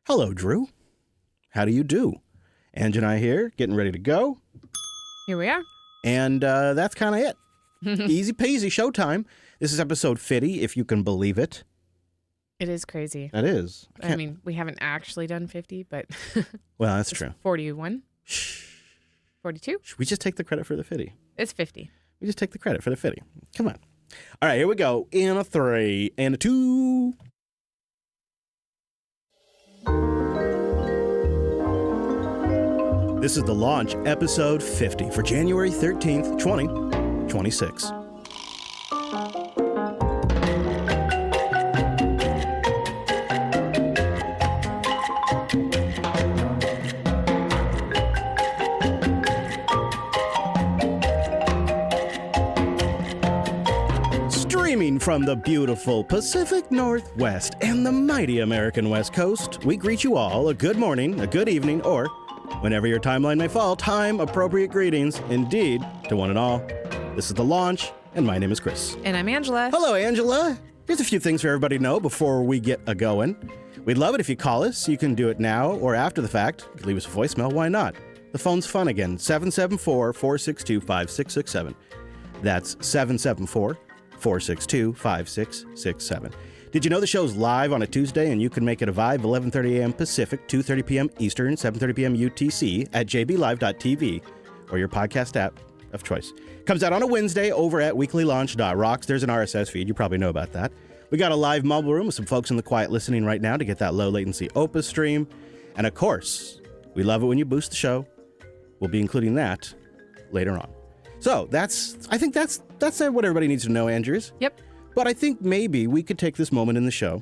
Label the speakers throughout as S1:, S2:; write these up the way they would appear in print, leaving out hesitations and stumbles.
S1: Hello, Drew. How do you do? Ange and I here, getting ready to go.
S2: Here we are.
S1: And that's kind of it. Easy peasy showtime. This is episode 50, if you can believe it.
S2: It is crazy.
S1: That is.
S2: I mean, we haven't actually done 50, but...
S1: Well, that's true.
S2: 41? 42?
S1: Should we just take the credit for the 50?
S2: It's 50.
S1: We just take the credit for the 50. Come on. All right, here we go. In a 3 and a 2. This is the launch, episode 50 for January 13th, 2026. Streaming from the beautiful Pacific Northwest and the mighty American West Coast, we greet you all a good morning, a good evening, or whenever your timeline may fall, time-appropriate greetings, indeed, to one and all. This is The Launch, and my name is Chris.
S2: And I'm Angela.
S1: Hello, Angela. Here's a few things for everybody to know before we get a-going. We'd love it if you call us. You can do it now or after the fact. You can leave us a voicemail. Why not? The phone's fun again, 774-462-5667. That's 774-462-5667. Did you know the show's live on a Tuesday and you can make it a vibe 11:30 a.m. Pacific, 2:30 p.m. Eastern, 7:30 p.m. UTC at jblive.tv or your podcast app of choice. Comes out on a Wednesday over at weeklylaunch.rocks. There's an RSS feed. You probably know about that. We got a live mobile room with some folks in the quiet listening right now to get that low latency Opus stream. And of course, we love it when you boost the show. We'll be including that later on. So I think that's what everybody needs to know, Andrews.
S2: Yep.
S1: But I think maybe we could take this moment in the show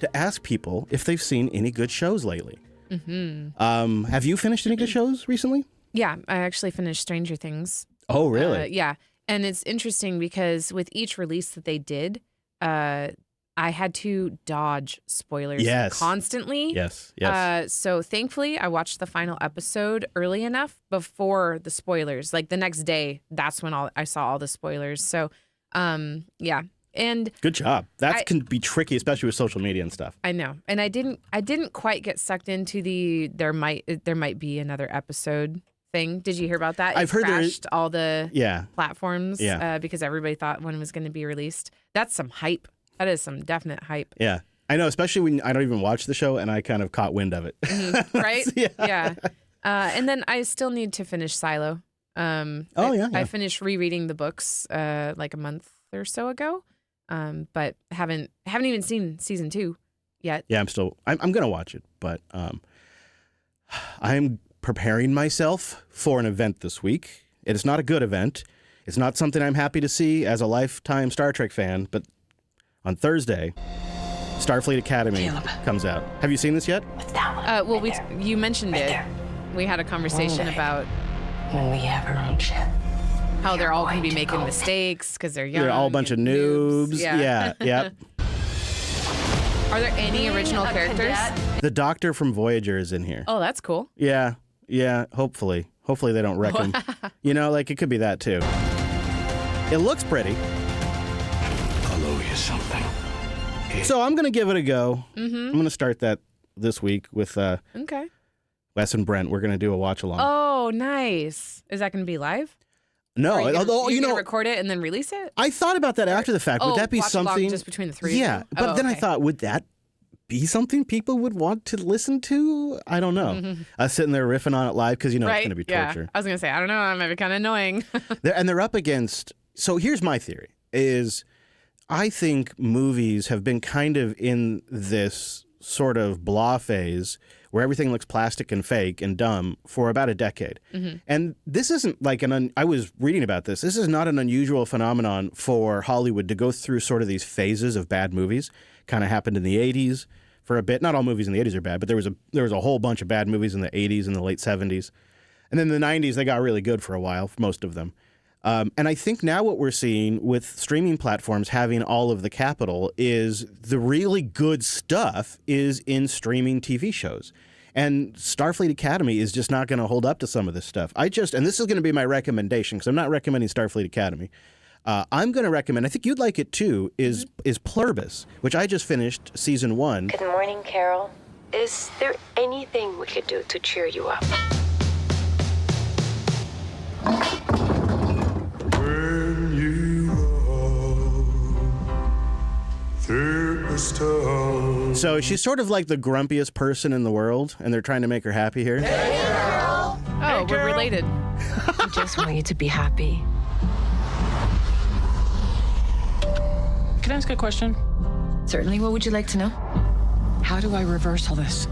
S1: to ask people if they've seen any good shows lately. Mm-hmm. Have you finished any good shows recently?
S2: Yeah, I actually finished Stranger Things.
S1: Oh, really?
S2: Yeah. And it's interesting because with each release that they did, I had to dodge spoilers constantly.
S1: Yes.
S2: So thankfully, I watched the final episode early enough before the spoilers. Like the next day, that's when I saw all the spoilers. So, yeah. And
S1: good job. That can be tricky, especially with social media and stuff.
S2: I know. And I didn't quite get sucked into there might be another episode thing. Did you hear about that?
S1: I've heard
S2: crashed all the platforms
S1: Yeah.
S2: Because everybody thought one was going to be released. That's some hype. That is some definite hype.
S1: Yeah. I know, especially when I don't even watch the show and I kind of caught wind of it.
S2: Mm-hmm. Right? Yeah. And then I still need to finish Silo. I finished rereading the books like a month or so ago. But haven't even seen season 2 yet.
S1: Yeah, I'm going to watch it, but I'm preparing myself for an event this week. It is not a good event. It's not something I'm happy to see as a lifetime Star Trek fan, but on Thursday, Starfleet Academy comes out. Have you seen this yet?
S2: Well, you mentioned it. We had a conversation about
S3: when we have our own ship.
S2: How they're all going to be making mistakes because they're young.
S1: They're all a bunch of noobs. Yeah. Yep.
S2: Are there any original characters?
S1: The Doctor from Voyager is in here.
S2: Oh, that's cool.
S1: Yeah. Hopefully they don't wreck him. It could be that too. It looks pretty.
S4: I'll owe you something.
S1: So I'm going to give it a go. Mm-hmm. I'm going to start that this week with Wes and Brent. We're going to do a watch along.
S2: Oh, nice. Is that going to be live?
S1: No,
S2: although you know, record it and then release it.
S1: I thought about that after the fact. Would that be something
S2: just between the three?
S1: Yeah, but then I thought, would that be something people would want to listen to? I don't know. Mm-hmm. I was sitting there riffing on it live because it's going to be torture.
S2: Yeah. I was going to say, I don't know. That might be kind of annoying.
S1: They're up against. So here's my theory: is I think movies have been kind of in this sort of blah phase where everything looks plastic and fake and dumb for about a decade. Mm-hmm. And this isn't like I was reading about this. This is not an unusual phenomenon for Hollywood to go through sort of these phases of bad movies. Kind of happened in the 80s for a bit. Not all movies in the 80s are bad, but there was a whole bunch of bad movies in the 80s and the late 70s. And then in the 90s, they got really good for a while, most of them. And I think now what we're seeing with streaming platforms having all of the capital is the really good stuff is in streaming TV shows. And Starfleet Academy is just not going to hold up to some of this stuff. And this is going to be my recommendation because I'm not recommending Starfleet Academy. I'm going to recommend, I think you'd like it too, is Pluribus, which I just finished season 1.
S3: Good morning, Carol. Is there anything we could do to cheer you up?
S5: When you are thickest of
S1: So she's sort of like the grumpiest person in the world, and they're trying to make her happy here.
S2: Oh, we're related.
S3: I just want you to be happy.
S6: Can I ask a question?
S3: Certainly. What would you like to know?
S6: How do I reverse all this?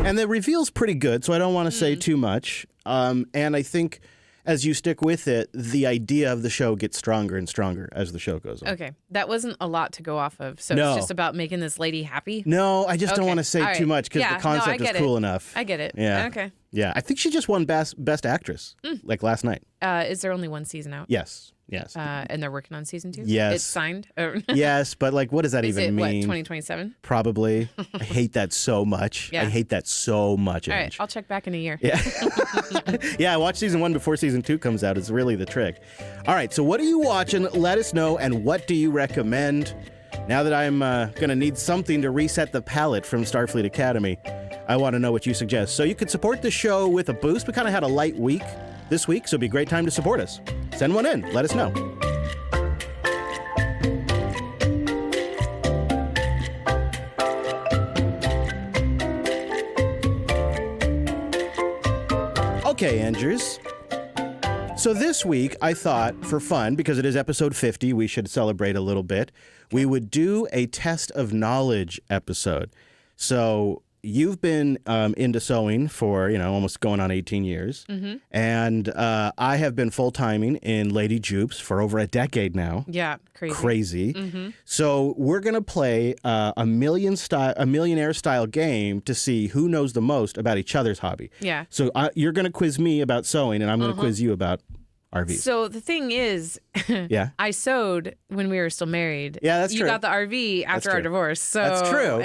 S1: And the reveal's pretty good, so I don't want to say too much. And I think as you stick with it, the idea of the show gets stronger and stronger as the show goes on.
S2: Okay, that wasn't a lot to go off of. So
S1: No.
S2: it's just about making this lady happy.
S1: No, I just don't
S2: Okay.
S1: want to say
S2: All right.
S1: too much because
S2: Yeah,
S1: the concept
S2: no, I
S1: is
S2: get
S1: cool
S2: it.
S1: enough.
S2: I get it.
S1: Yeah.
S2: Okay.
S1: Yeah, I think she just won Best Actress like last night.
S2: Is there only one season out?
S1: Yes.
S2: And they're working on season 2?
S1: Yes.
S2: It's signed? Or
S1: Yes, but like, what does that
S2: is
S1: even
S2: it,
S1: mean?
S2: 2027?
S1: Probably. I hate that so much.
S2: Yeah.
S1: I hate that so much.
S2: All right,
S1: Ange.
S2: I'll check back in a year.
S1: Yeah. Yeah, watch season 1 before season 2 comes out. It's really the trick. All right, so what are you watching? Let us know, and what do you recommend? Now that I'm going to need something to reset the palette from Starfleet Academy, I want to know what you suggest. So you could support the show with a boost. We kind of had a light week this week, so it'd be a great time to support us. Send one in. Let us know. Okay, Andrews. So this week, I thought, for fun, because it is episode 50, we should celebrate a little bit, we would do a test of knowledge episode. So you've been into sewing for, almost going on 18 years. Mm-hmm. And I have been full-timing in Lady Jupes for over a decade now.
S2: Yeah, crazy.
S1: Crazy.
S2: Mm-hmm.
S1: So we're going to play a millionaire-style game to see who knows the most about each other's hobby.
S2: Yeah.
S1: So you're going to quiz me about sewing, and I'm going to quiz you about RVs.
S2: So the thing is,
S1: Yeah.
S2: I sewed when we were still married.
S1: Yeah, that's
S2: you
S1: true.
S2: You got the RV after our
S1: true.
S2: divorce. So
S1: That's true.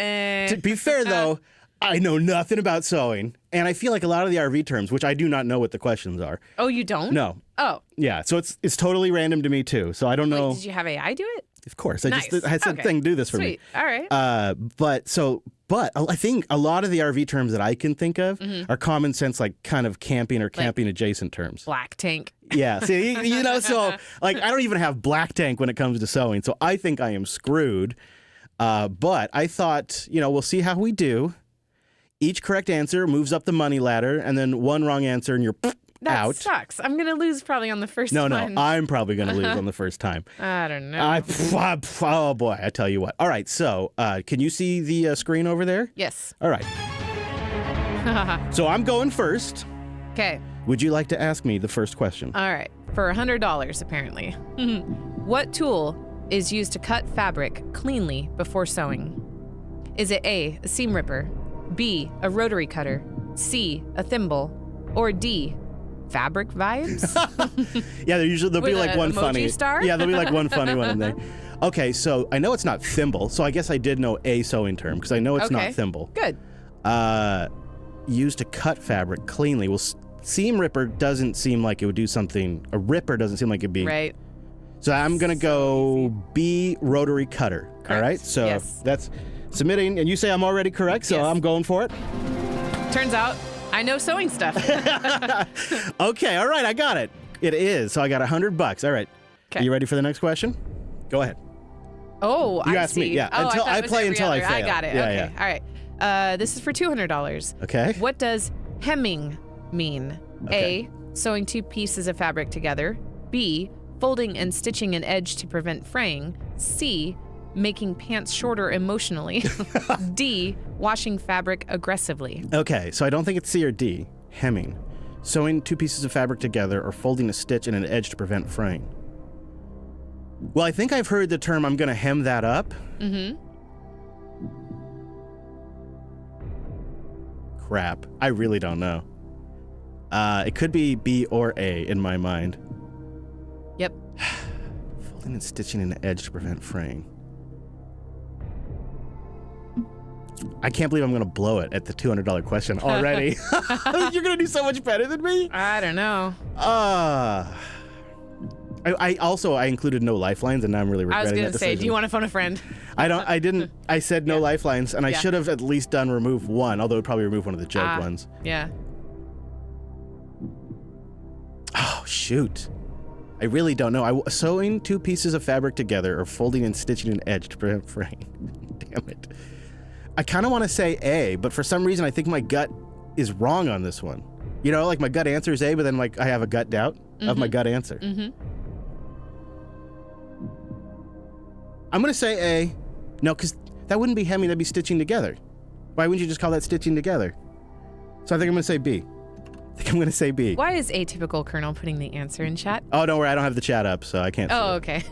S1: To be fair, though, I know nothing about sewing, and I feel like a lot of the RV terms, which I do not know what the questions are.
S2: Oh, you don't?
S1: No.
S2: Oh.
S1: Yeah, so it's totally random to me, too. So I don't know.
S2: Wait, did you have AI do it?
S1: Of course.
S2: Nice.
S1: I said,
S2: Okay.
S1: thing, do this for
S2: Sweet.
S1: me.
S2: All right.
S1: But I think a lot of the RV terms that I can think of are common sense, like kind of camping or camping adjacent terms.
S2: Black tank.
S1: Yeah. See, so like I don't even have black tank when it comes to sewing. So I think I am screwed. But I thought, we'll see how we do. Each correct answer moves up the money ladder, and then one wrong answer and you're
S2: That
S1: out.
S2: sucks. I'm going to lose probably on the first
S1: No,
S2: one.
S1: I'm probably going to lose on the first time.
S2: I don't know.
S1: Oh, boy, I tell you what. All right, so can you see the screen over there?
S2: Yes.
S1: All right. So I'm going first.
S2: Okay.
S1: Would you like to ask me the first question?
S2: All right. For $100, apparently. What tool is used to cut fabric cleanly before sewing? Is it A, a seam ripper, B, a rotary cutter, C, a thimble, or D, fabric vibes?
S1: Yeah, there'll be
S2: With
S1: like
S2: a
S1: one
S2: emoji
S1: funny.
S2: star?
S1: Yeah, there'll be like one funny one in there. Okay, so I know it's not thimble, so I guess I did know a sewing term because I know it's
S2: Okay.
S1: not thimble.
S2: Good.
S1: Used to cut fabric cleanly. Well, seam ripper doesn't seem like it would do something. A ripper doesn't seem like it'd be.
S2: Right.
S1: So I'm gonna go B, rotary cutter. All
S2: Correct.
S1: right. So
S2: Yes.
S1: that's submitting, and you say I'm already correct, so
S2: Yes.
S1: I'm going for it.
S2: Turns out I know sewing stuff.
S1: Okay. All right. I got it. It is. So I got $100. All right.
S2: Okay.
S1: Are you ready for the next question? Go ahead.
S2: Oh,
S1: You
S2: I
S1: asked me,
S2: see.
S1: yeah.
S2: Oh,
S1: Until
S2: I,
S1: I play until I fail.
S2: I got it.
S1: Yeah,
S2: okay.
S1: yeah.
S2: All right. This is for $200.
S1: Okay.
S2: What does hemming mean?
S1: Okay.
S2: A, sewing two pieces of fabric together. B, folding and stitching an edge to prevent fraying. C, making pants shorter emotionally. D, washing fabric aggressively.
S1: Okay. So I don't think it's C or D. Hemming. Sewing two pieces of fabric together or folding a stitch and an edge to prevent fraying. Well, I think I've heard the term I'm going to hem that up.
S2: Mm-hmm.
S1: Crap. I really don't know. It could be B or A in my mind.
S2: Yep.
S1: Folding and stitching an edge to prevent fraying. I can't believe I'm going to blow it at the $200 question already. You're going to do so much better than me?
S2: I don't know.
S1: I I included no lifelines, and now I'm really
S2: I was
S1: regretting
S2: going
S1: that
S2: to say,
S1: decision.
S2: do you want to phone a friend?
S1: I didn't. I said no lifelines, and I
S2: Yeah.
S1: should have at least done remove one, although it would probably remove one of the joke ones.
S2: Yeah.
S1: Oh, shoot. I really don't know. Sewing 2 pieces of fabric together or folding and stitching an edge to prevent fraying. Damn it. I kind of want to say A, but for some reason I think my gut is wrong on this one. You know, like my gut answer is A, but then like I have a gut doubt of my gut answer.
S2: Mm-hmm.
S1: I'm going to say A. No, because that wouldn't be hemming, that'd be stitching together. Why wouldn't you just call that stitching together? So I think I'm going to say B. I think I'm going to say B.
S2: Why is Atypical Colonel putting the answer in chat?
S1: Oh, don't worry, I don't have the chat up, so I can't see
S2: Oh,
S1: it.
S2: okay.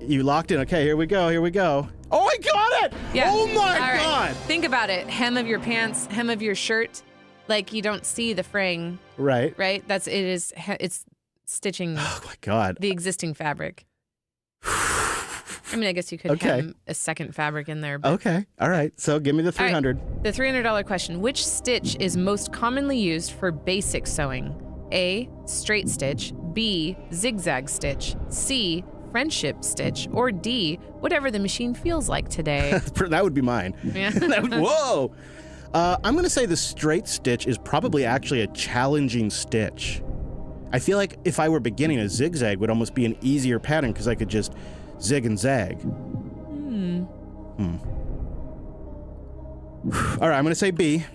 S1: You locked in. Okay, here we go. Oh, I got it!
S2: Yeah.
S1: Oh my
S2: All right.
S1: God!
S2: Think about it. Hem of your pants, hem of your shirt. Like you don't see the fraying,
S1: Right.
S2: right? It's stitching
S1: Oh my God.
S2: the existing fabric. I mean, I guess you could hem a second fabric in there. But
S1: Okay. All right. So give me the 300.
S2: The $300 question. Which stitch is most commonly used for basic sewing? A, straight stitch, B, zigzag stitch, C, friendship stitch, or D, whatever the machine feels like today?
S1: That would be mine.
S2: Yeah.
S1: Whoa. I'm going to say the straight stitch is probably actually a challenging stitch. I feel like if I were beginning, a zigzag would almost be an easier pattern because I could just zig and zag. All right, I'm going to say B.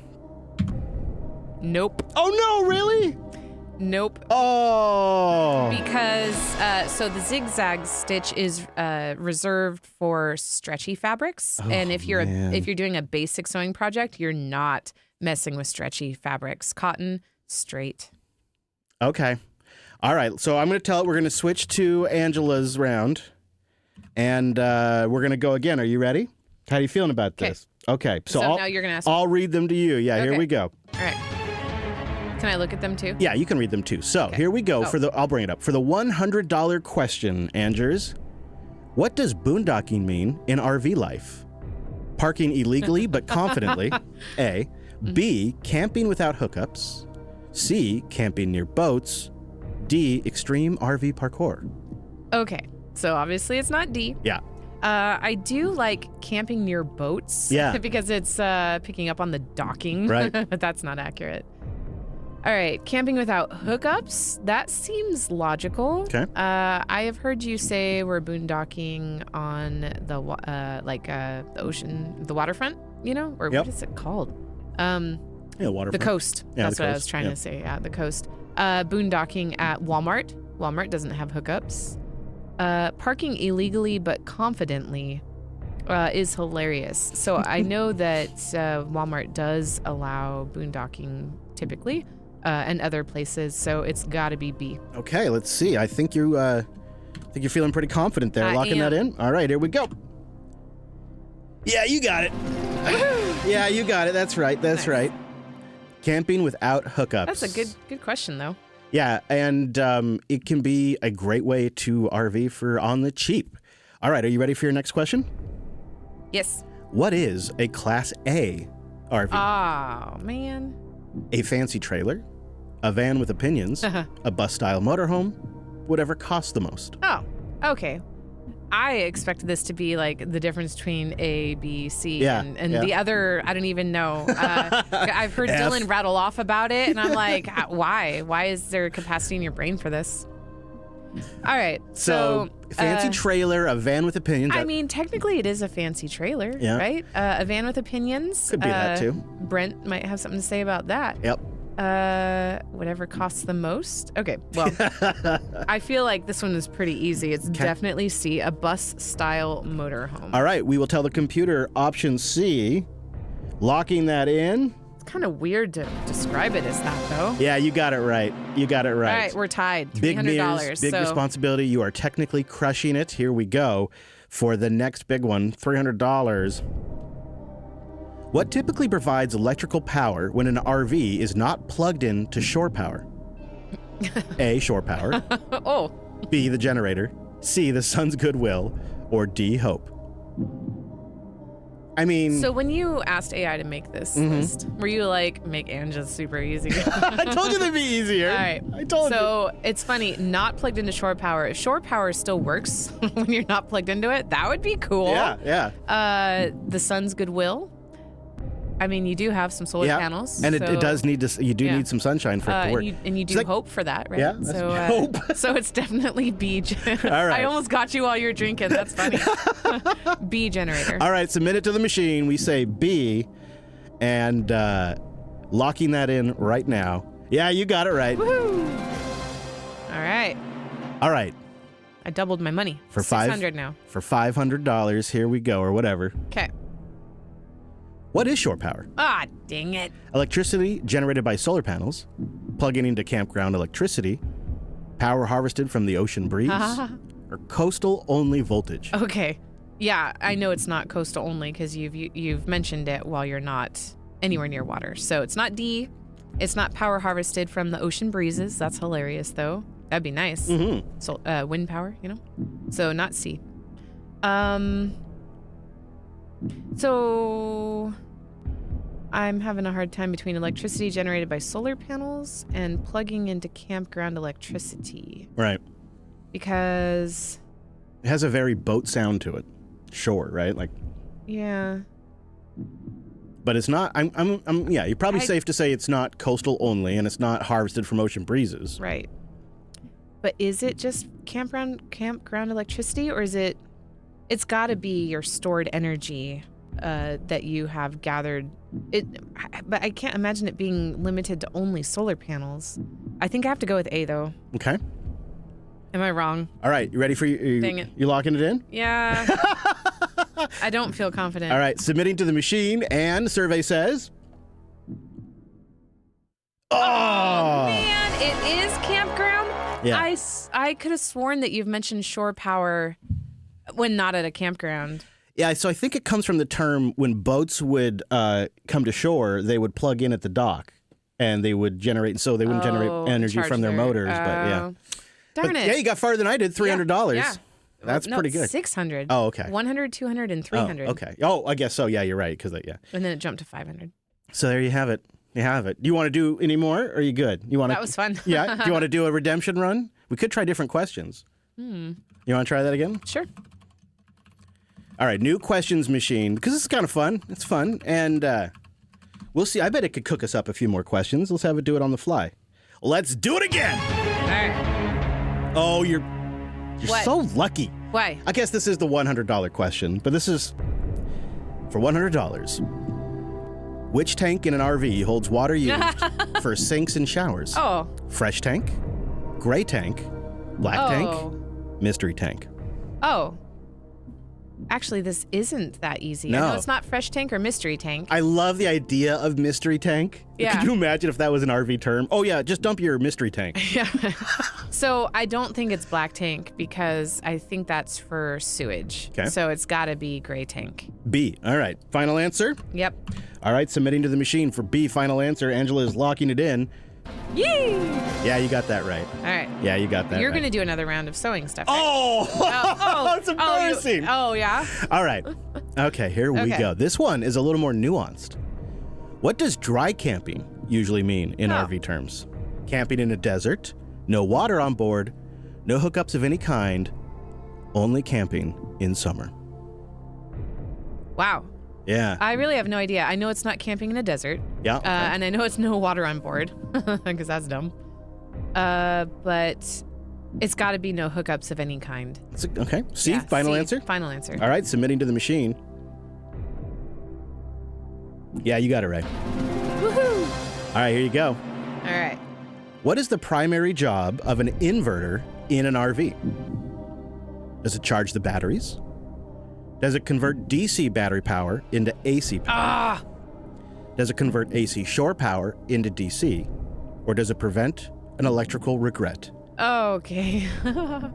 S2: Nope.
S1: Oh, no, really?
S2: Nope.
S1: Oh.
S2: Because so the zigzag stitch is reserved for stretchy fabrics, and if you're doing a basic sewing project, you're not messing with stretchy fabrics. Cotton, straight.
S1: Okay. All right. So I'm going to tell it we're going to switch to Angela's round, and we're going to go again. Are you ready? How are you feeling about this? Okay.
S2: So now you're going to ask.
S1: I'll read them to you. Yeah. Here
S2: Okay.
S1: we go.
S2: All right. Can I look at them too?
S1: Yeah, you can read them too. So here we go I'll bring it up. For the $100 question, Angers, what does boondocking mean in RV life? Parking illegally but confidently, A. B, camping without hookups. C, camping near boats. D, extreme RV parkour.
S2: Okay. So obviously it's not D.
S1: Yeah.
S2: I do like camping near boats.
S1: Yeah.
S2: Because it's picking up on the docking.
S1: Right.
S2: But that's not accurate. All right, camping without hookups, that seems logical.
S1: Okay.
S2: I have heard you say we're boondocking on the ocean, the waterfront, you know? Or
S1: Yep.
S2: what is it called?
S1: Yeah, waterfront.
S2: The coast.
S1: Yeah,
S2: That's
S1: the
S2: what I
S1: coast.
S2: was trying
S1: Yep.
S2: to say. Yeah, the coast. Boondocking at Walmart. Walmart doesn't have hookups. Parking illegally but confidently is hilarious. So I know that Walmart does allow boondocking typically. And other places, so it's got to be B.
S1: Okay, let's see. I think you're feeling pretty confident there.
S2: I
S1: Locking that
S2: am.
S1: in. All right, here we go. Yeah, you got it. Yeah, you got it. That's right. That's
S2: Nice.
S1: right. Camping without hookups.
S2: That's a good question though.
S1: Yeah, and it can be a great way to RV for on the cheap. All right, are you ready for your next question?
S2: Yes.
S1: What is a Class A RV?
S2: Oh man.
S1: A fancy trailer, a van with opinions, a bus-style motorhome, whatever costs the most.
S2: Oh. Okay. I expected this to be like the difference between A, B, C, and the other. I don't even know. I've heard
S1: F.
S2: Dylan rattle off about it, and I'm like, why? Why is there capacity in your brain for this? All right.
S1: So fancy trailer, a van with opinions.
S2: I mean, technically, it is a fancy trailer,
S1: Yeah.
S2: right? A van with opinions.
S1: Could be that too.
S2: Brent might have something to say about that.
S1: Yep.
S2: Whatever costs the most. Okay, well, I feel like this one is pretty easy. It's definitely C, a bus-style motorhome.
S1: All right, we will tell the computer option C. Locking that in.
S2: It's kind of weird to describe it as that, though.
S1: Yeah, you got it right. You got it right.
S2: All right, we're tied.
S1: Big
S2: $300.
S1: mirrors, big responsibility. You are technically crushing it. Here we go for the next big one, $300. What typically provides electrical power when an RV is not plugged in to shore power? A, shore power.
S2: Oh.
S1: B, the generator. C, the sun's goodwill. Or D, hope. I mean...
S2: So when you asked AI to make this list, were you like, make Angela super easy?
S1: I told you they'd be easier.
S2: All right.
S1: I told you.
S2: So it's funny, not plugged into shore power. If shore power still works when you're not plugged into it, that would be cool.
S1: Yeah.
S2: The sun's goodwill. I mean, you do have some solar panels.
S1: And it does need to, you do need some sunshine for it to work.
S2: And you do hope for that, right?
S1: Yeah, that's hope.
S2: So it's definitely B.
S1: All right.
S2: I almost got you while you're drinking. That's funny. B generator.
S1: All right, submit it to the machine. We say B, and locking that in right now. Yeah, you got it right.
S2: Woohoo! All right. I doubled my money.
S1: For
S2: $600 now.
S1: For $500, here we go, or whatever.
S2: Okay.
S1: What is shore power?
S2: Ah, dang it.
S1: Electricity generated by solar panels, plugging into campground electricity, power harvested from the ocean breeze, or coastal-only voltage.
S2: Okay. Yeah, I know it's not coastal only because you've mentioned it while you're not anywhere near water. So it's not D. It's not power harvested from the ocean breezes. That's hilarious, though. That'd be nice.
S1: Mm-hmm.
S2: So wind power, you know? So not C. So I'm having a hard time between electricity generated by solar panels and plugging into campground electricity.
S1: Right.
S2: Because
S1: it has a very boat sound to it. Shore, right? Like.
S2: Yeah.
S1: But it's not. Yeah. You're probably safe to say it's not coastal only, and it's not harvested from ocean breezes.
S2: Right. But is it just campground electricity, or is it? It's got to be your stored energy that you have gathered. But I can't imagine it being limited to only solar panels. I think I have to go with A, though.
S1: Okay.
S2: Am I wrong?
S1: All right. You ready for you?
S2: Dang it.
S1: You locking it in?
S2: Yeah. I don't feel confident.
S1: All right. Submitting to the machine, and survey says. Oh
S2: man, it is campground.
S1: Yeah.
S2: I could have sworn that you've mentioned shore power when not at a campground.
S1: Yeah, so I think it comes from the term when boats would come to shore, they would plug in at the dock, and they would generate. So they wouldn't generate energy from their motors, but yeah.
S2: Darn it!
S1: Yeah, you got farther than I did. $300.
S2: Yeah.
S1: That's pretty good.
S2: 600.
S1: Oh, okay.
S2: 100, 200, and 300.
S1: Oh, okay. Oh, I guess so. Yeah, you're right.
S2: And then it jumped to 500.
S1: So there you have it. You have it. Do you want to do any more, or are you good?
S2: That was fun.
S1: Yeah. Do you want to do a redemption run? We could try different questions. You want to try that again?
S2: Sure.
S1: All right, new questions machine, because this is kind of fun. It's fun, and we'll see. I bet it could cook us up a few more questions. Let's have it do it on the fly. Let's do it again.
S2: All right.
S1: Oh, you're so lucky.
S2: Why?
S1: I guess this is the $100 question, but this is for $100. Which tank in an RV holds water used for sinks and showers?
S2: Oh.
S1: Fresh tank, gray tank, black tank, mystery tank.
S2: Oh. Actually, this isn't that easy.
S1: No.
S2: I know it's not fresh tank or mystery tank.
S1: I love the idea of mystery tank.
S2: Yeah.
S1: Could you imagine if that was an RV term? Oh, yeah, just dump your mystery tank.
S2: Yeah. So I don't think it's black tank because I think that's for sewage.
S1: Okay.
S2: So it's got to be gray tank.
S1: B. All right. Final answer?
S2: Yep.
S1: All right. Submitting to the machine for B. Final answer. Angela is locking it in.
S2: Yay!
S1: Yeah, you got that right.
S2: All right.
S1: Yeah, you got that
S2: You're
S1: right.
S2: going to do another round of sewing stuff. Right?
S1: Oh! It's embarrassing.
S2: Oh, yeah?
S1: All right. Okay, here we go. This one is a little more nuanced. What does dry camping usually mean in RV terms? Camping in a desert, no water on board, no hookups of any kind, only camping in summer.
S2: Wow.
S1: Yeah.
S2: I really have no idea. I know it's not camping in a desert.
S1: Yeah. Okay.
S2: And I know it's no water on board because that's dumb. But it's got to be no hookups of any kind.
S1: Okay. C, final answer?
S2: Final answer.
S1: All right, submitting to the machine. Yeah, you got it right.
S2: Woohoo!
S1: All right, here you go.
S2: All right.
S1: What is the primary job of an inverter in an RV? Does it charge the batteries? Does it convert DC battery power into AC power? Does it convert AC shore power into DC? Or does it prevent an electrical regret?
S2: Okay. Brent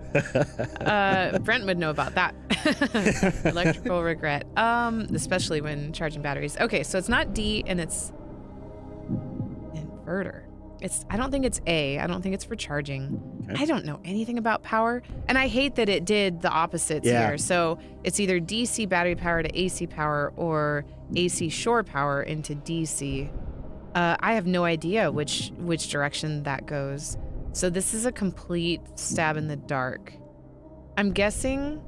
S2: would know about that. Electrical regret. Especially when charging batteries. Okay, so it's not D and it's inverter. I don't think it's A. I don't think it's for charging.
S1: Okay.
S2: I don't know anything about power. And I hate that it did the opposites here. So it's either DC battery power to AC power or AC shore power into DC. I have no idea which direction that goes. So this is a complete stab in the dark. I'm guessing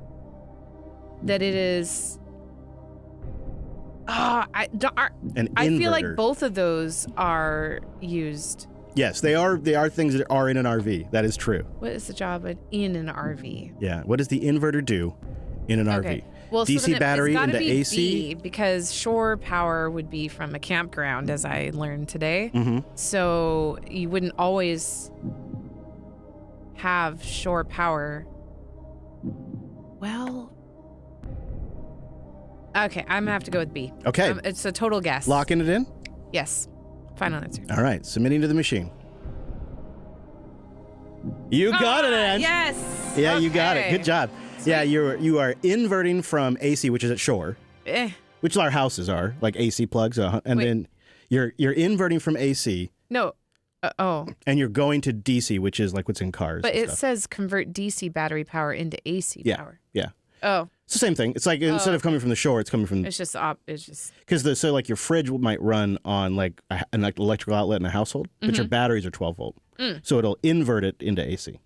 S2: that it is... I feel like both of those are used.
S1: Yes, they are. They are things that are in an RV. That is true.
S2: What is the job in an RV?
S1: Yeah. What does the inverter do in an RV?
S2: Well,
S1: DC
S2: so then
S1: battery
S2: it's
S1: into
S2: be
S1: AC?
S2: B, because shore power would be from a campground, as I learned today.
S1: Mm-hmm.
S2: So you wouldn't always have shore power. Well... Okay, I'm gonna have to go with B.
S1: Okay.
S2: It's a total guess.
S1: Locking it in?
S2: Yes. Final answer.
S1: All right. Submitting to the machine. You got it, Ange.
S2: Yes.
S1: Yeah, you got it. Good job. Sweet. Yeah, you are inverting from AC, which is at shore, which our houses are, like AC plugs, and then you're inverting from AC.
S2: No.
S1: And you're going to DC, which is like what's in cars.
S2: But it says convert DC battery power into AC power.
S1: Yeah.
S2: Oh.
S1: It's the same thing. It's like instead of coming from the shore, it's coming from...
S2: It's just...
S1: Because so like your fridge might run on like an electrical outlet in a household, but your batteries are 12 volt. So it'll invert it into AC.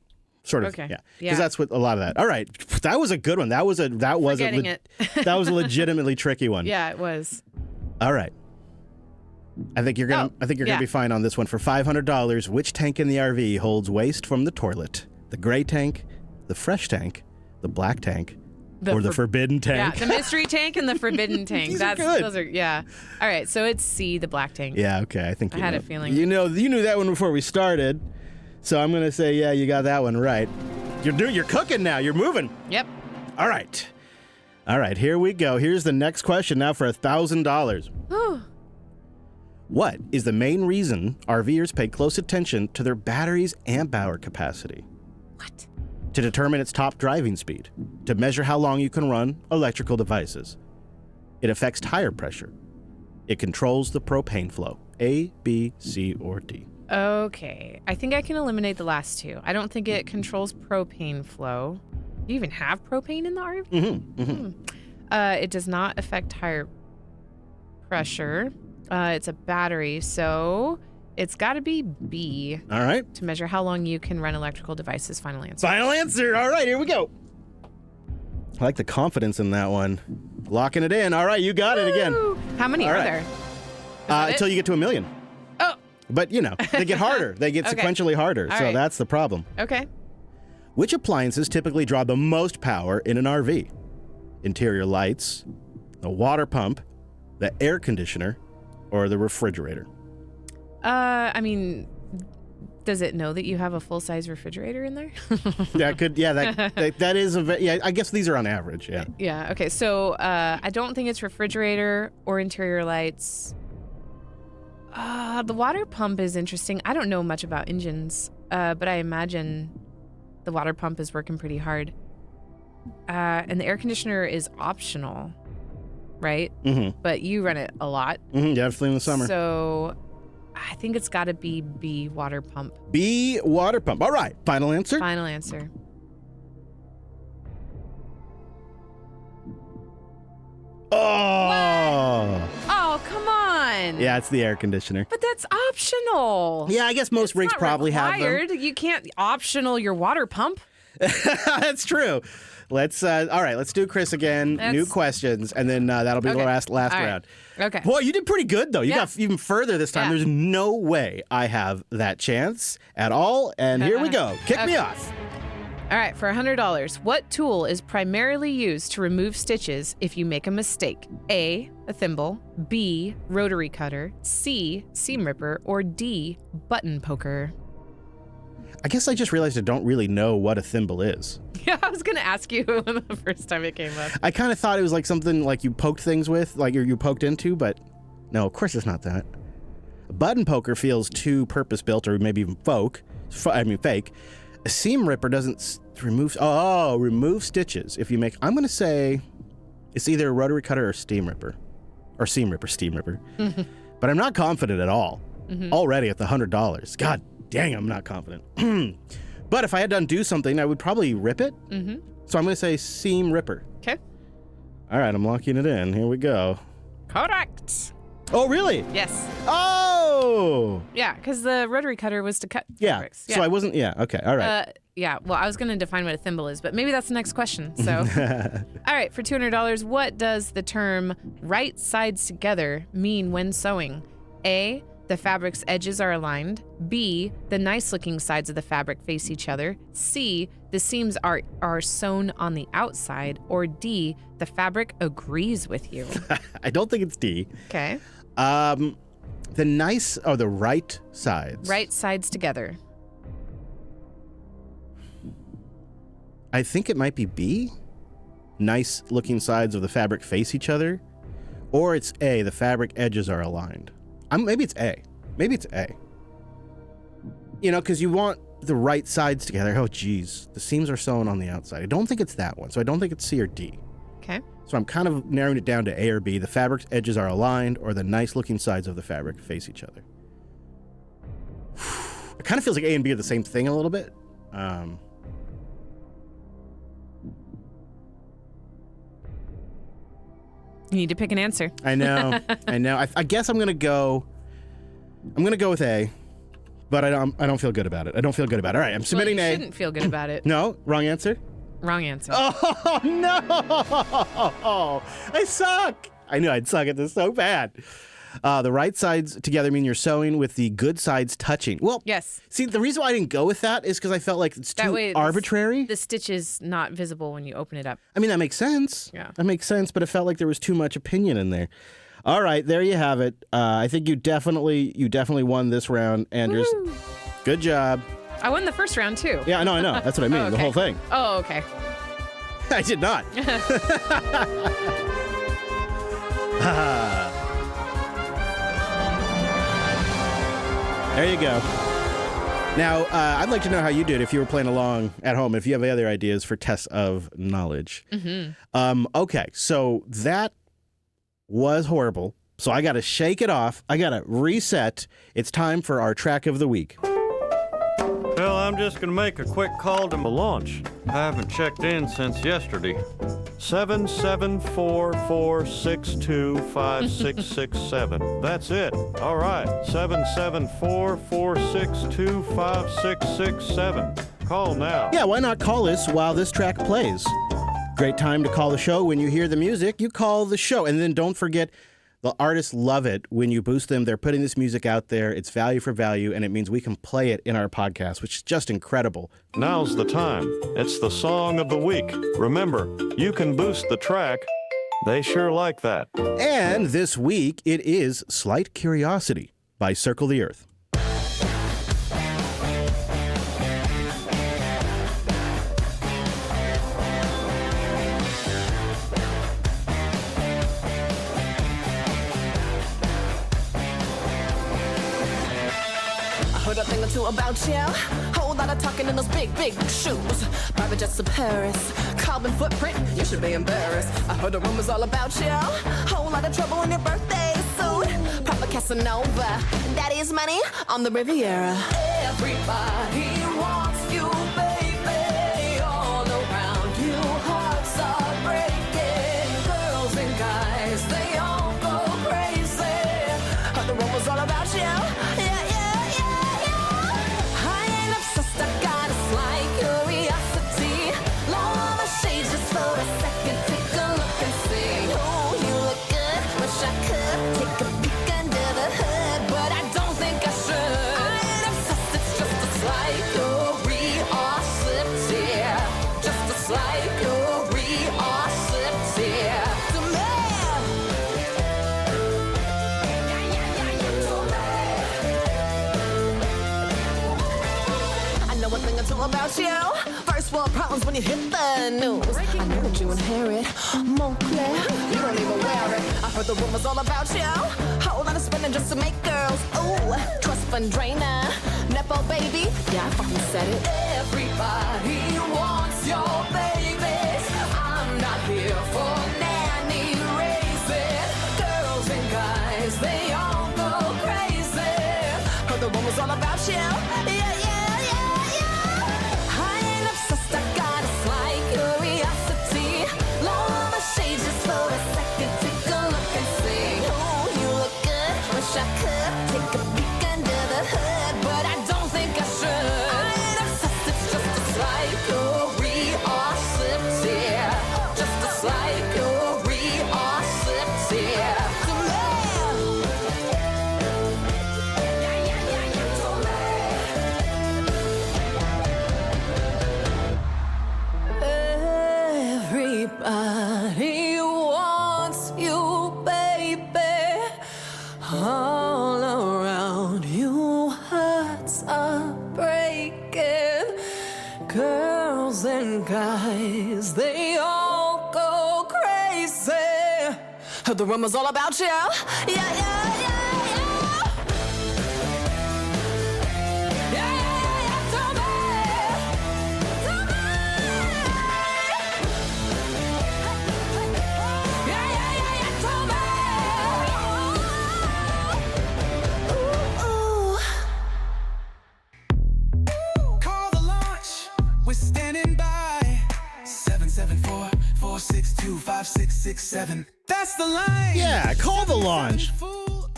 S1: Sort of.
S2: Okay.
S1: Yeah. Because that's what a lot of that. All right. That was a good one. That was a that was a legitimately tricky one.
S2: Yeah, it was.
S1: All right. I think you're gonna be fine on this one. For $500, which tank in the RV holds waste from the toilet? The gray tank, the fresh tank, the black tank, or the forbidden tank?
S2: Yeah, the mystery tank and the forbidden tank.
S1: These are good.
S2: Those are, yeah. All right, so it's C, the black tank.
S1: Yeah, okay. I think
S2: I had a feeling.
S1: You knew that one before we started. So I'm going to say, yeah, you got that one right. You're cooking now. You're moving.
S2: Yep.
S1: All right. All right, here we go. Here's the next question now for $1,000. What is the main reason RVers pay close attention to their battery's amp hour capacity?
S2: What?
S1: To determine its top driving speed, to measure how long you can run electrical devices. It affects tire pressure. It controls the propane flow. A, B, C, or D.
S2: Okay. I think I can eliminate the last two. I don't think it controls propane flow. Do you even have propane in the RV?
S1: Mm-hmm.
S2: It does not affect tire pressure. It's a battery, so it's got to be B.
S1: All right.
S2: To measure how long you can run electrical devices. Final answer.
S1: Final answer. All right, here we go. I like the confidence in that one. Locking it in. All right, you got it again.
S2: How many are there?
S1: Until you get to 1 million.
S2: Oh.
S1: But, they get harder. They get sequentially harder.
S2: All
S1: so
S2: right.
S1: That's the problem.
S2: Okay.
S1: Which appliances typically draw the most power in an RV? Interior lights, the water pump, the air conditioner, or the refrigerator?
S2: I mean, does it know that you have a full-size refrigerator in there?
S1: That is I guess these are on average, yeah.
S2: Yeah, okay. So, I don't think it's refrigerator or interior lights. The water pump is interesting. I don't know much about engines, but I imagine the water pump is working pretty hard. And the air conditioner is optional, right?
S1: Mm-hmm.
S2: But you run it a lot.
S1: Mm-hmm, definitely in the summer.
S2: So I think it's got to be B, water pump.
S1: B, water pump. All right. Final answer?
S2: Final answer.
S1: Oh.
S2: What? Oh, come on.
S1: Yeah, it's the air conditioner.
S2: But that's optional.
S1: Yeah, I guess most rigs probably
S2: required.
S1: have them.
S2: You can't optional your water pump.
S1: That's true. Let's all right, let's do Chris again. New questions, and then that'll be the last round.
S2: Okay.
S1: Boy, you did pretty good though. You got even further this time.
S2: Yeah.
S1: There's no way I have that chance at all. And here we go. Kick me off.
S2: All right, for $100, what tool is primarily used to remove stitches if you make a mistake? A, a thimble, B, rotary cutter, C, seam ripper, or D, button poker?
S1: I guess I just realized I don't really know what a thimble is.
S2: Yeah, I was going to ask you the first time it came up.
S1: I kind of thought it was like something like you poked things with, like you poked into, but no, of course it's not that. A button poker feels too purpose-built or maybe even fake. A seam ripper doesn't remove stitches. If you make, I'm going to say it's either a rotary cutter or steam ripper. Or seam ripper. But I'm not confident at all. already at the $100. God dang, I'm not confident. But if I had to undo something, I would probably rip it. So I'm going to say seam ripper.
S2: Okay.
S1: All right, I'm locking it in. Here we go.
S2: Correct.
S1: Oh, really?
S2: Yes.
S1: Oh!
S2: Yeah, because the rotary cutter was to cut fabrics.
S1: So I wasn't, okay, all right.
S2: Yeah, well, I was going to define what a thimble is, but maybe that's the next question. So, all right, for $200, what does the term right sides together mean when sewing? A, the fabric's edges are aligned. B, the nice-looking sides of the fabric face each other. C, the seams are sewn on the outside. Or D, the fabric agrees with you.
S1: I don't think it's D.
S2: Okay.
S1: The right sides.
S2: Right sides together.
S1: I think it might be B. Nice looking sides of the fabric face each other. Or it's A, the fabric edges are aligned. Maybe it's A. Maybe it's A. You know, because you want the right sides together. Oh, geez. The seams are sewn on the outside. I don't think it's that one. So I don't think it's C or D.
S2: Okay.
S1: So I'm kind of narrowing it down to A or B. The fabric's edges are aligned, or the nice looking sides of the fabric face each other. It kind of feels like A and B are the same thing a little bit.
S2: You need to pick an answer.
S1: I know. I guess I'm gonna go with A, but I don't feel good about it. All right, I'm submitting
S2: well, you
S1: A.
S2: shouldn't feel good about it.
S1: No, wrong answer.
S2: Wrong answer.
S1: Oh no! I suck. I knew I'd suck at this so bad. The right sides together mean you're sewing with the good sides touching. Well,
S2: yes.
S1: See, the reason why I didn't go with that is because I felt like it's too arbitrary.
S2: The stitch is not visible when you open it up.
S1: I mean, that makes sense.
S2: Yeah.
S1: That makes sense, but it felt like there was too much opinion in there. All right, there you have it. I think you definitely won this round, Anders.
S2: Woo.
S1: Good job.
S2: I won the first round, too.
S1: Yeah, I know. That's what I mean,
S2: Oh, okay.
S1: the whole thing.
S2: Oh, okay.
S1: I did not. There you go. Now, I'd like to know how you did if you were playing along at home, if you have any other ideas for tests of knowledge. Okay, so that was horrible. So I got to shake it off. I got to reset. It's time for our track of the week.
S7: Well, I'm just going to make a quick call to my launch. I haven't checked in since yesterday. 774-462-5667. That's it. All right. 774-462-5667. Call now.
S1: Yeah, why not call us while this track plays? Great time to call the show. When you hear the music, you call the show. And then don't forget, the artists love it when you boost them. They're putting this music out there. It's value for value, and it means we can play it in our podcast, which is just incredible.
S7: Now's the time. It's the song of the week. Remember, you can boost the track. They sure like that.
S1: And this week, it is Slight Curiosity by Circle the Earth.
S8: Heard a thing or two about you. Whole lot of talking in those big, big shoes. Private jets to Paris. Carbon footprint, you should be embarrassed. I heard the rumors all about you. Whole lot of trouble in your birthday suit. Proper Casanova. Daddy's money on the Riviera. Everybody wants you, baby. All around you, hearts are breaking. Girls and guys, they all go crazy. Heard the rumors all about you. About you, first world problems when you hit the news. I know what you inherit, Montclair. You don't even wear it. I heard the rumors all about you. Whole lot of spending just to make girls. Ooh, trust fund drainer, nepo baby. Yeah, I fucking said it. Everybody wants your babies. I'm not here for nanny raising. Girls and guys, they all go crazy. all around you. Hearts are breaking. Girls and guys, they all go crazy. Heard the rumors all about you. Yeah, yeah, yeah, yeah. Yeah, yeah, yeah, tell me. Tell me. Yeah, yeah, yeah, yeah, tell me. Ooh, ooh.
S9: Call the launch. We're standing by. 774-462-5667. That's the line.
S1: Yeah, call the launch.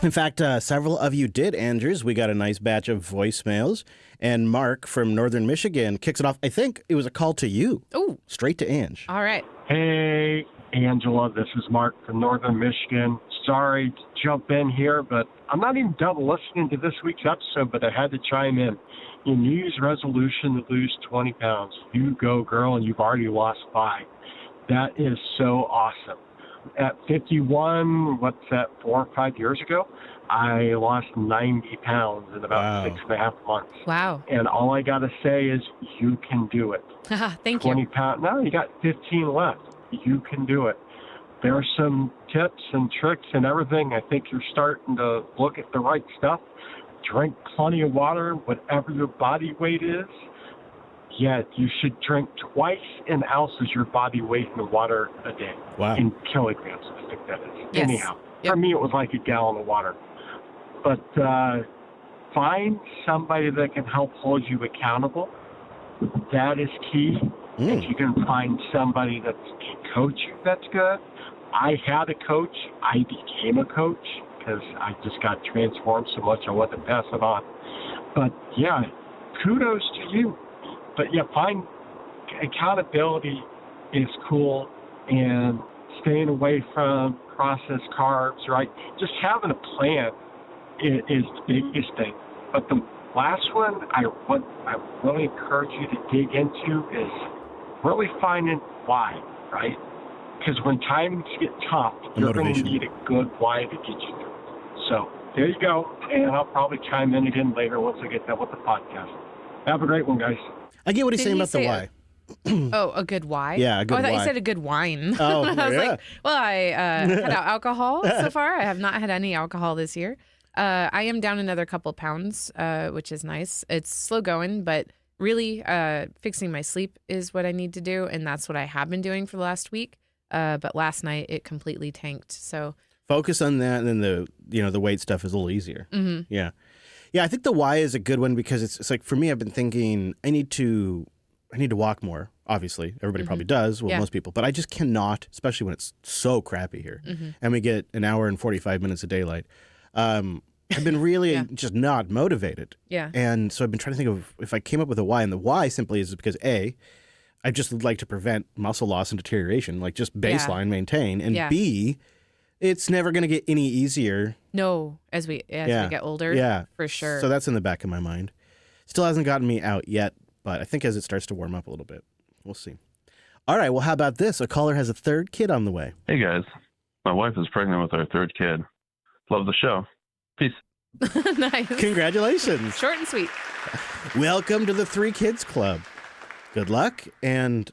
S1: In fact, several of you did, Andrews. We got a nice batch of voicemails. And Mark from Northern Michigan kicks it off. I think it was a call to you.
S2: Ooh.
S1: Straight to Ange.
S2: All right.
S10: Hey, Angela, this is Mark from Northern Michigan. Sorry to jump in here, but I'm not even done listening to this week's episode, but I had to chime in. Your New Year's resolution to lose 20 pounds. You go, girl, and you've already lost 5. That is so awesome. At 51, what's that, 4 or 5 years ago, I lost 90 pounds in about 6.5 months.
S2: Wow.
S10: And all I got to say is you can do it.
S2: Thank
S10: 20
S2: you.
S10: pounds. Now you got 15 left. You can do it. There are some tips and tricks and everything. I think you're starting to look at the right stuff. Drink plenty of water, whatever your body weight is. Yet you should drink twice an ounce as your body weight in water a day.
S1: Wow.
S10: In kilograms, I think that is.
S2: Yes.
S10: Anyhow,
S2: Yep.
S10: for me it was like a gallon of water. But find somebody that can help hold you accountable. That is key. If you can find somebody that can coach you, that's good. I had a coach. I became a coach because I just got transformed so much I wanted to pass it on. But yeah, kudos to you. But yeah, find accountability is cool, and staying away from processed carbs, right? Just having a plan is the biggest thing. But the last one I really encourage you to dig into is really finding why, right? Because when times get tough, you're going to need a good why to get you through. So there you go, and I'll probably chime in again later once I get done with the podcast. Have a great one, guys.
S1: I get what he's saying about the why.
S2: Oh, a good why?
S1: Yeah, a good
S2: I thought
S1: why.
S2: you said a good wine.
S1: Oh,
S2: I was
S1: yeah.
S2: like, well, I had alcohol so far. I have not had any alcohol this year. I am down another couple pounds, which is nice. It's slow going, but really fixing my sleep is what I need to do, and that's what I have been doing for the last week. But last night it completely tanked. So
S1: focus on that, and then the weight stuff is a little easier.
S2: Mm-hmm.
S1: Yeah. Yeah, I think the why is a good one because it's like for me, I've been thinking I need to walk more. Obviously, everybody probably does. Well, most people, but I just cannot, especially when it's so crappy here, and we get an hour and 45 minutes of daylight. I've been really just not motivated.
S2: Yeah.
S1: And so I've been trying to think of if I came up with a why, and the why simply is because A, I just would like to prevent muscle loss and deterioration, like just baseline maintain, and B, it's never going to get any easier.
S2: No, as we get older, for sure.
S1: So that's in the back of my mind. Still hasn't gotten me out yet, but I think as it starts to warm up a little bit, we'll see. All right, well, how about this? A caller has a third kid on the way.
S11: Hey, guys. My wife is pregnant with our third kid. Love the show. Peace.
S2: Nice.
S1: Congratulations.
S2: Short and sweet.
S1: Welcome to the 3 Kids Club. Good luck, and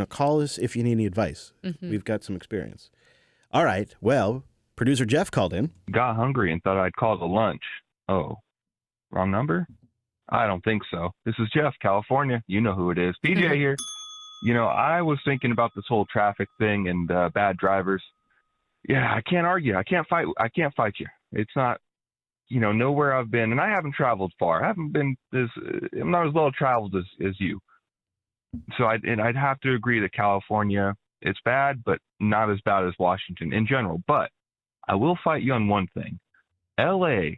S1: call us if you need any advice. We've got some experience. All right, well, producer Jeff called in.
S11: Got hungry and thought I'd call to lunch. Oh, wrong number? I don't think so. This is Jeff, California. You know who it is. PJ here. I was thinking about this whole traffic thing and bad drivers. Yeah, I can't argue. I can't fight you. It's not, nowhere I've been, and I haven't traveled far. I haven't been I'm not as well traveled as you. So I'd have to agree that California, it's bad, but not as bad as Washington in general. But I will fight you on one thing. LA,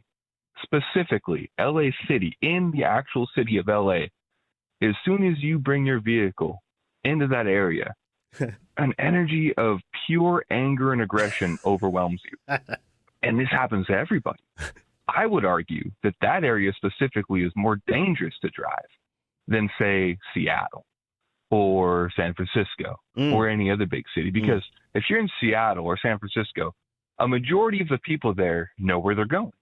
S11: specifically LA City, in the actual city of LA, as soon as you bring your vehicle into that area, an energy of pure anger and aggression overwhelms you. And this happens to everybody. I would argue that area specifically is more dangerous to drive than, say, Seattle or San Francisco or any other big city. Because if you're in Seattle or San Francisco, a majority of the people there know where they're going.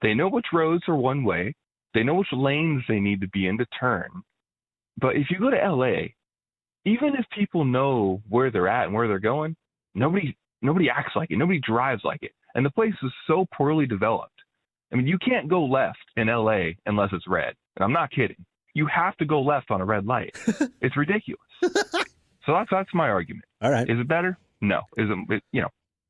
S11: They know which roads are one way. They know which lanes they need to be in to turn. But if you go to LA, even if people know where they're at and where they're going, nobody acts like it. Nobody drives like it. And the place is so poorly developed. I mean, you can't go left in LA unless it's red. And I'm not kidding. You have to go left on a red light. It's ridiculous. So that's my argument.
S1: All right.
S11: Is it better? No.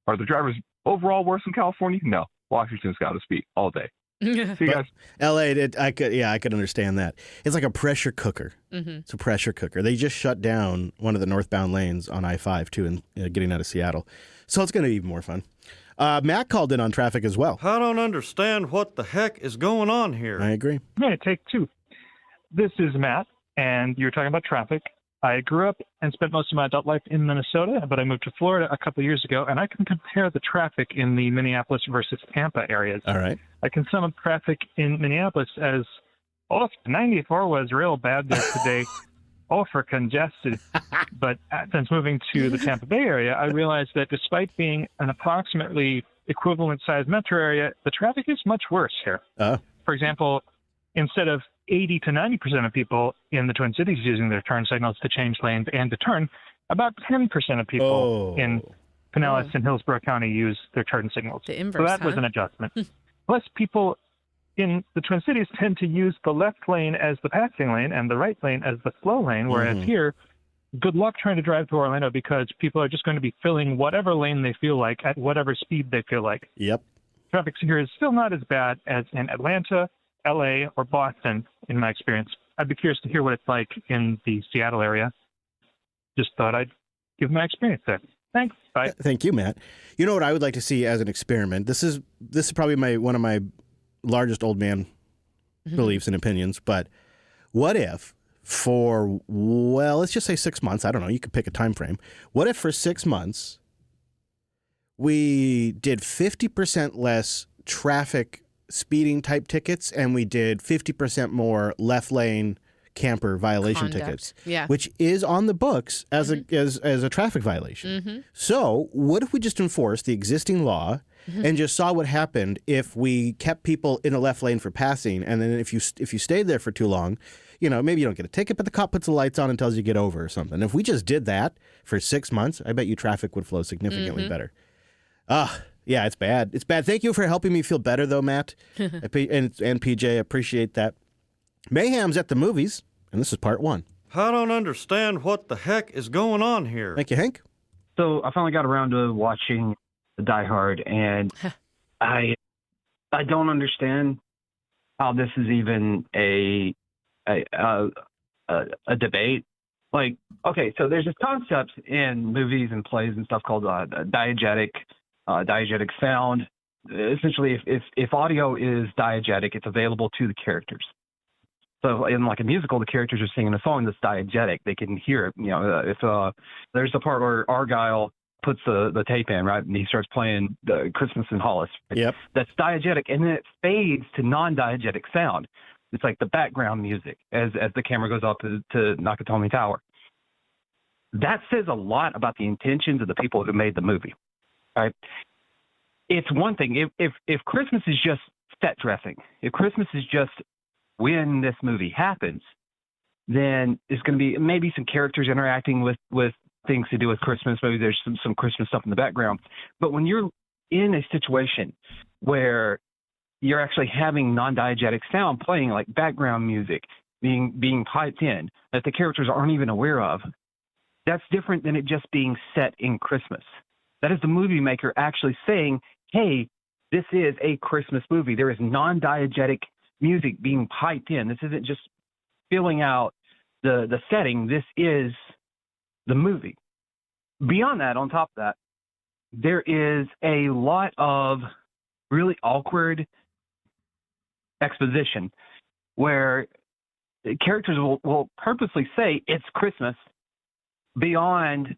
S11: Are the drivers overall worse in California? No. Washington's got to speak all day. See you guys.
S1: LA, I could understand that. It's like a pressure cooker.
S2: Mm-hmm.
S1: It's a pressure cooker. They just shut down one of the northbound lanes on I-5 too, and getting out of Seattle. So it's going to be even more fun. Matt called in on traffic as well.
S7: I don't understand what the heck is going on here.
S1: I agree.
S12: Yeah, take two. This is Matt, and you're talking about traffic. I grew up and spent most of my adult life in Minnesota, but I moved to Florida a couple of years ago, and I can compare the traffic in the Minneapolis versus Tampa areas.
S1: All right.
S12: I can sum up traffic in Minneapolis as, 94 was real bad there today, for congested. But since moving to the Tampa Bay area, I realized that despite being an approximately equivalent-sized metro area, the traffic is much worse here. For example, instead of 80 to 90% of people in the Twin Cities using their turn signals to change lanes and to turn, about 10% of people in Pinellas and Hillsborough County use their turn signals.
S2: The inverse,
S12: so that was an adjustment. Plus, people in the Twin Cities tend to use the left lane as the passing lane and the right lane as the slow lane, whereas here, good luck trying to drive to Orlando because people are just going to be filling whatever lane they feel like at whatever speed they feel like.
S1: Yep.
S12: Traffic here is still not as bad as in Atlanta, LA, or Boston, in my experience. I'd be curious to hear what it's like in the Seattle area. Just thought I'd give my experience there. Thanks. Bye.
S1: Thank you, Matt. You know what I would like to see as an experiment? This is probably one of my largest old man beliefs and opinions, but what if for, let's just say 6 months, I don't know, you could pick a time frame. What if for 6 months we did 50% less traffic speeding type tickets, and we did 50% more left lane camper violation tickets, which is on the books as a traffic violation. So what if we just enforced the existing law and just saw what happened if we kept people in a left lane for passing, and then if you stayed there for too long, maybe you don't get a ticket, but the cop puts the lights on and tells you get over or something. If we just did that for 6 months, I bet you traffic would flow significantly better. Yeah, it's bad. It's bad. Thank you for helping me feel better, though, Matt. and PJ, appreciate that. Mayhem's at the movies, and this is part 1.
S7: I don't understand what the heck is going on here.
S1: Thank you, Hank.
S13: So I finally got around to watching Die Hard, and I don't understand how this is even a debate. Like, okay, so there's this concept in movies and plays and stuff called diegetic sound. Essentially, if audio is diegetic, it's available to the characters. So in like a musical, the characters are singing a song that's diegetic. They can hear it. If there's the part where Argyle puts the tape in, right, and he starts playing the Christmas in Hollis. Right?
S1: Yep.
S13: That's diegetic, and then it fades to non-diegetic sound. It's like the background music as the camera goes up to Nakatomi Tower. That says a lot about the intentions of the people who made the movie. Right? It's one thing if Christmas is just set dressing, if Christmas is just when this movie happens, then there's going to be maybe some characters interacting with things to do with Christmas. Maybe there's some Christmas stuff in the background. But when you're in a situation where you're actually having non-diegetic sound playing, like background music being piped in that the characters aren't even aware of, that's different than it just being set in Christmas. That is the movie maker actually saying, hey, this is a Christmas movie. There is non-diegetic music being piped in. This isn't just filling out the setting. This is the movie. Beyond that, on top of that, there is a lot of really awkward exposition where characters will purposely say it's Christmas beyond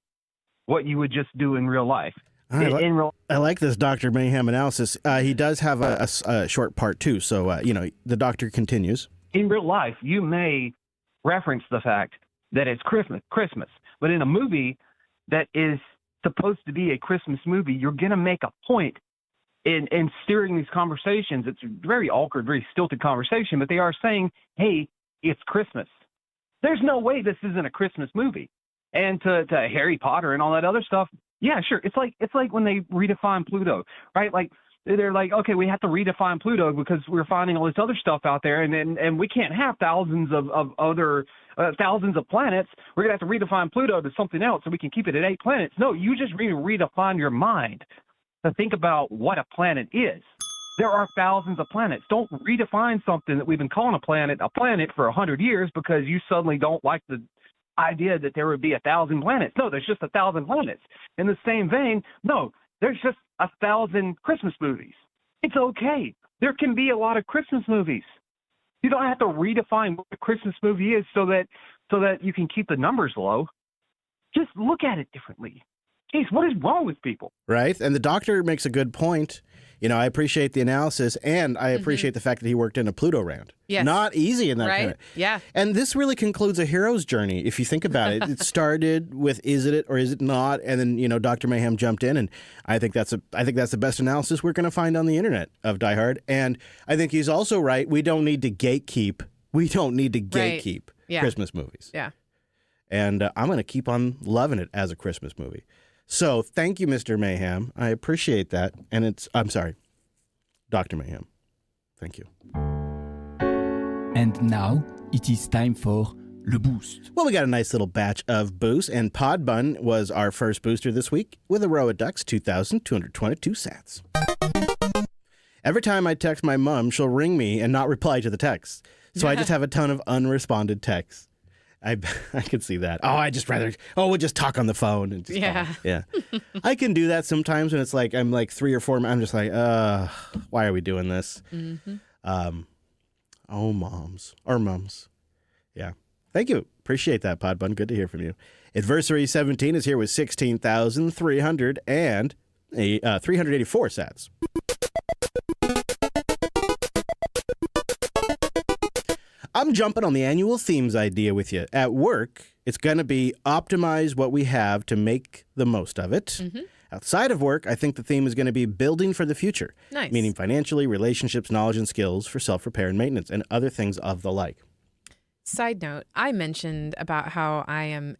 S13: what you would just do in real life.
S1: I like this Dr. Mayhem analysis. He does have a short part, too. So, the doctor continues.
S13: In real life, you may reference the fact that it's Christmas. But in a movie that is supposed to be a Christmas movie, you're going to make a point in steering these conversations. It's very awkward, very stilted conversation, but they are saying, hey, it's Christmas. There's no way this isn't a Christmas movie. And to Harry Potter and all that other stuff, yeah, sure. It's like when they redefine Pluto, right? Like they're like, okay, we have to redefine Pluto because we're finding all this other stuff out there, and we can't have thousands of other thousands of planets. We're gonna have to redefine Pluto to something else so we can keep it at 8 planets. No, you just redefine your mind to think about what a planet is. There are thousands of planets. Don't redefine something that we've been calling a planet for 100 years because you suddenly don't like the idea that there would be 1,000 planets. No, there's just 1,000 planets. In the same vein, no, there's just 1,000 Christmas movies. It's okay. There can be a lot of Christmas movies. You don't have to redefine what a Christmas movie is so that you can keep the numbers low. Just look at it differently. Jeez, what is wrong with people?
S1: Right. And the doctor makes a good point. You know, I appreciate the analysis, and I appreciate the fact that he worked in a Pluto round.
S2: Yes.
S1: Not easy in that kind of.
S2: Yeah.
S1: And this really concludes a hero's journey, if you think about it. It started with is it or is it not? And then, you know, Dr. Mayhem jumped in, and I think that's the best analysis we're going to find on the internet of Die Hard. And I think he's also right. We don't need to gatekeep. Christmas movies.
S2: Yeah.
S1: And I'm going to keep on loving it as a Christmas movie. So thank you, Mr. Mayhem. I appreciate that. And I'm sorry, Dr. Mayhem. Thank you.
S14: And now it is time for Le Boost.
S1: Well, we got a nice little batch of boosts, and Pod Bun was our first booster this week with a row of ducks, 2,222 sats. Every time I text my mom, she'll ring me and not reply to the text. So I just have a ton of unresponded texts. I could see that. We'll just talk on the phone. And just
S2: yeah.
S1: Call. Yeah. I can do that sometimes when it's like, I'm like 3 or 4, I'm just like, why are we doing this?
S2: Mm-hmm.
S1: Mums. Yeah. Thank you. Appreciate that, Pod Bun. Good to hear from you. Adversary 17 is here with 16,384 sats. I'm jumping on the annual themes idea with you. At work, it's going to be optimize what we have to make the most of it.
S2: Mm-hmm.
S1: Outside of work, I think the theme is going to be building for the future.
S2: Nice.
S1: Meaning financially, relationships, knowledge, and skills for self-repair and maintenance, and other things of the like.
S2: Side note, I mentioned about how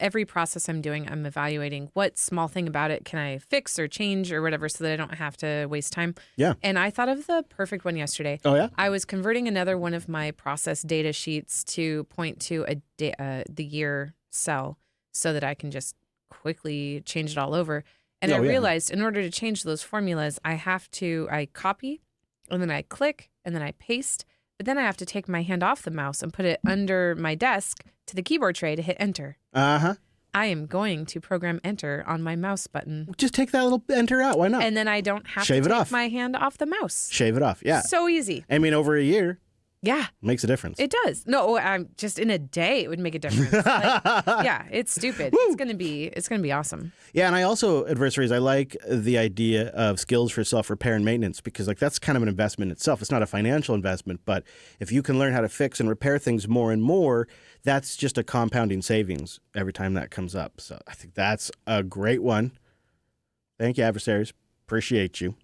S2: every process I'm doing, I'm evaluating what small thing about it can I fix or change or whatever so that I don't have to waste time.
S1: Yeah.
S2: And I thought of the perfect one yesterday.
S1: Oh, yeah?
S2: I was converting another one of my process data sheets to point to the year cell so that I can just quickly change it all over. And I realized in order to change those formulas, I copy and then I click and then I paste. But then I have to take my hand off the mouse and put it under my desk to the keyboard tray to hit enter.
S1: Uh-huh.
S2: I am going to program enter on my mouse button.
S1: Just take that little enter out. Why not?
S2: And then I don't have to take my hand off the mouse.
S1: Shave it off. Yeah.
S2: So easy.
S1: I mean, over a year.
S2: Yeah.
S1: Makes a difference.
S2: It does. No, I'm just in a day it would make a difference. Yeah, it's stupid. It's gonna be awesome.
S1: Yeah, and I also, adversaries, I like the idea of skills for self-repair and maintenance because like that's kind of an investment itself. It's not a financial investment, but if you can learn how to fix and repair things more and more, that's just a compounding savings every time that comes up. So I think that's a great one. Thank you, adversaries. Appreciate you.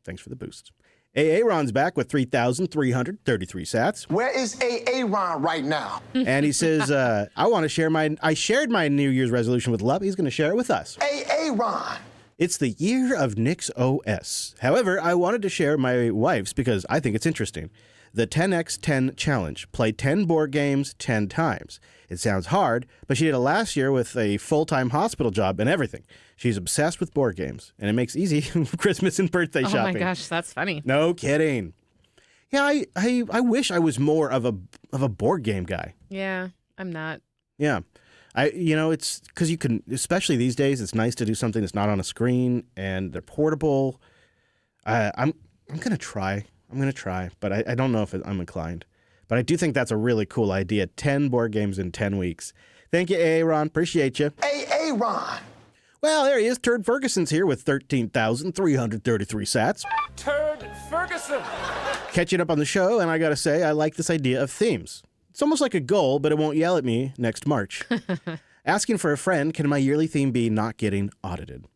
S1: Thanks for the boost. Aaron's back with 3,333 sats.
S15: Where is Aaron right now?
S1: And he says, I shared my New Year's resolution with Love. He's going to share it with us.
S15: Aaron.
S1: It's the year of Nick's OS. However, I wanted to share my wife's because I think it's interesting. The 10x10 challenge. Play 10 board games 10 times. It sounds hard, but she did it last year with a full-time hospital job and everything. She's obsessed with board games, and it makes easy Christmas and birthday shopping.
S2: Oh my gosh, that's funny.
S1: No kidding. Yeah, I wish I was more of a board game guy.
S2: Yeah, I'm not.
S1: Yeah. It's because you can, especially these days, it's nice to do something that's not on a screen and they're portable. I'm going to try. But I don't know if I'm inclined. But I do think that's a really cool idea. 10 board games in 10 weeks. Thank you, Aaron. Appreciate you.
S15: Aaron.
S1: Well, there he is. Turd Ferguson's here with 13,333 sats.
S9: Turd Ferguson.
S1: Catching up on the show, and I got to say, I like this idea of themes. It's almost like a goal, but it won't yell at me next March. Asking for a friend, can my yearly theme be not getting audited?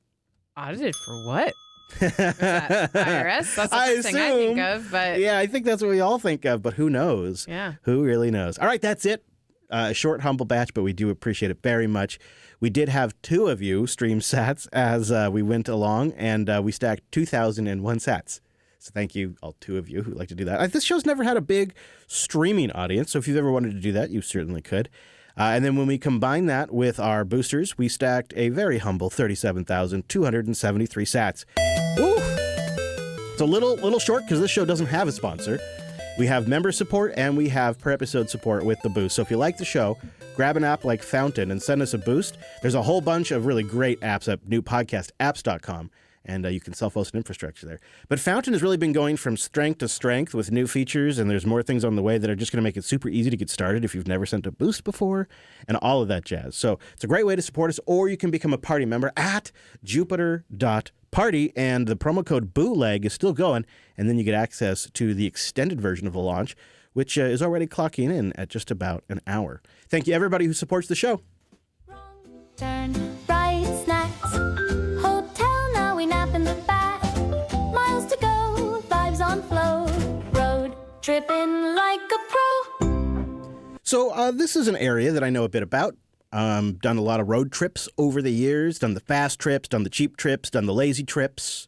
S2: Audited for what? IRS? That's the first thing I think of, but
S1: yeah, I think that's what we all think of, but who knows?
S2: Yeah.
S1: Who really knows? All right, that's it. A short, humble batch, but we do appreciate it very much. We did have 2 of you stream sats as we went along, and we stacked 2,001 sats. So thank you, all 2 of you who like to do that. This show's never had a big streaming audience, so if you've ever wanted to do that, you certainly could. And then when we combine that with our boosters, we stacked a very humble 37,273 sats. Woo! It's a little short because this show doesn't have a sponsor. We have member support and we have per episode support with the boost. So if you like the show, grab an app like Fountain and send us a boost. There's a whole bunch of really great apps at newpodcastapps.com. And you can self-host an infrastructure there. But Fountain has really been going from strength to strength with new features, and there's more things on the way that are just going to make it super easy to get started if you've never sent a boost before, and all of that jazz. So it's a great way to support us, or you can become a party member at jupiter.party, and the promo code BOOLEG is still going, and then you get access to the extended version of the launch, which is already clocking in at just about an hour. Thank you, everybody who supports the show.
S16: Turn right, snacks. Hotel, now we nap in the back. Miles to go, vibes on flow. Road tripping like a pro.
S1: So this is an area that I know a bit about. Done a lot of road trips over the years, done the fast trips, done the cheap trips, done the lazy trips.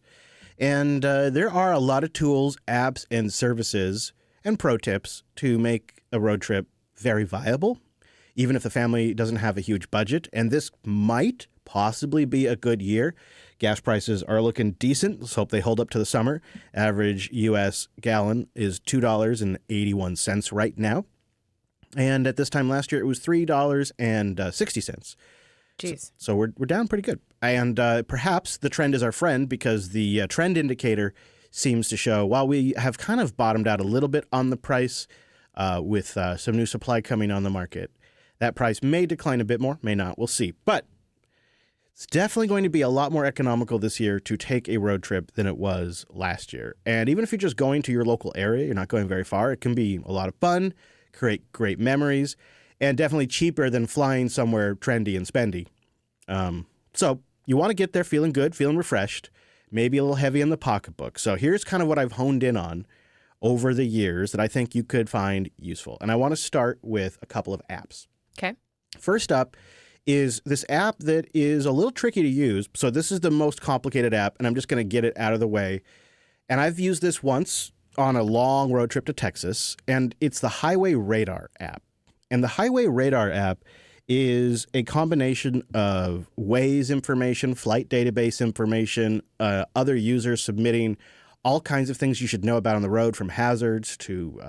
S1: And there are a lot of tools, apps, and services and pro tips to make a road trip very viable, even if the family doesn't have a huge budget. And this might possibly be a good year. Gas prices are looking decent. Let's hope they hold up to the summer. Average U.S. gallon is $2.81 right now. And at this time last year, it was $3.60.
S2: Jeez.
S1: So we're down pretty good. And perhaps the trend is our friend, because the trend indicator seems to show, while we have kind of bottomed out a little bit on the price with some new supply coming on the market, that price may decline a bit more, may not. We'll see. But it's definitely going to be a lot more economical this year to take a road trip than it was last year. And even if you're just going to your local area, you're not going very far, it can be a lot of fun, create great memories, and definitely cheaper than flying somewhere trendy and spendy. So you want to get there feeling good, feeling refreshed, maybe a little heavy in the pocketbook. So here's kind of what I've honed in on over the years that I think you could find useful. And I want to start with a couple of apps.
S2: Okay.
S1: First up is this app that is a little tricky to use. So this is the most complicated app, and I'm just going to get it out of the way. And I've used this once on a long road trip to Texas, and it's the Highway Radar app. And the Highway Radar app is a combination of Waze information, flight database information, other users submitting all kinds of things you should know about on the road, from hazards to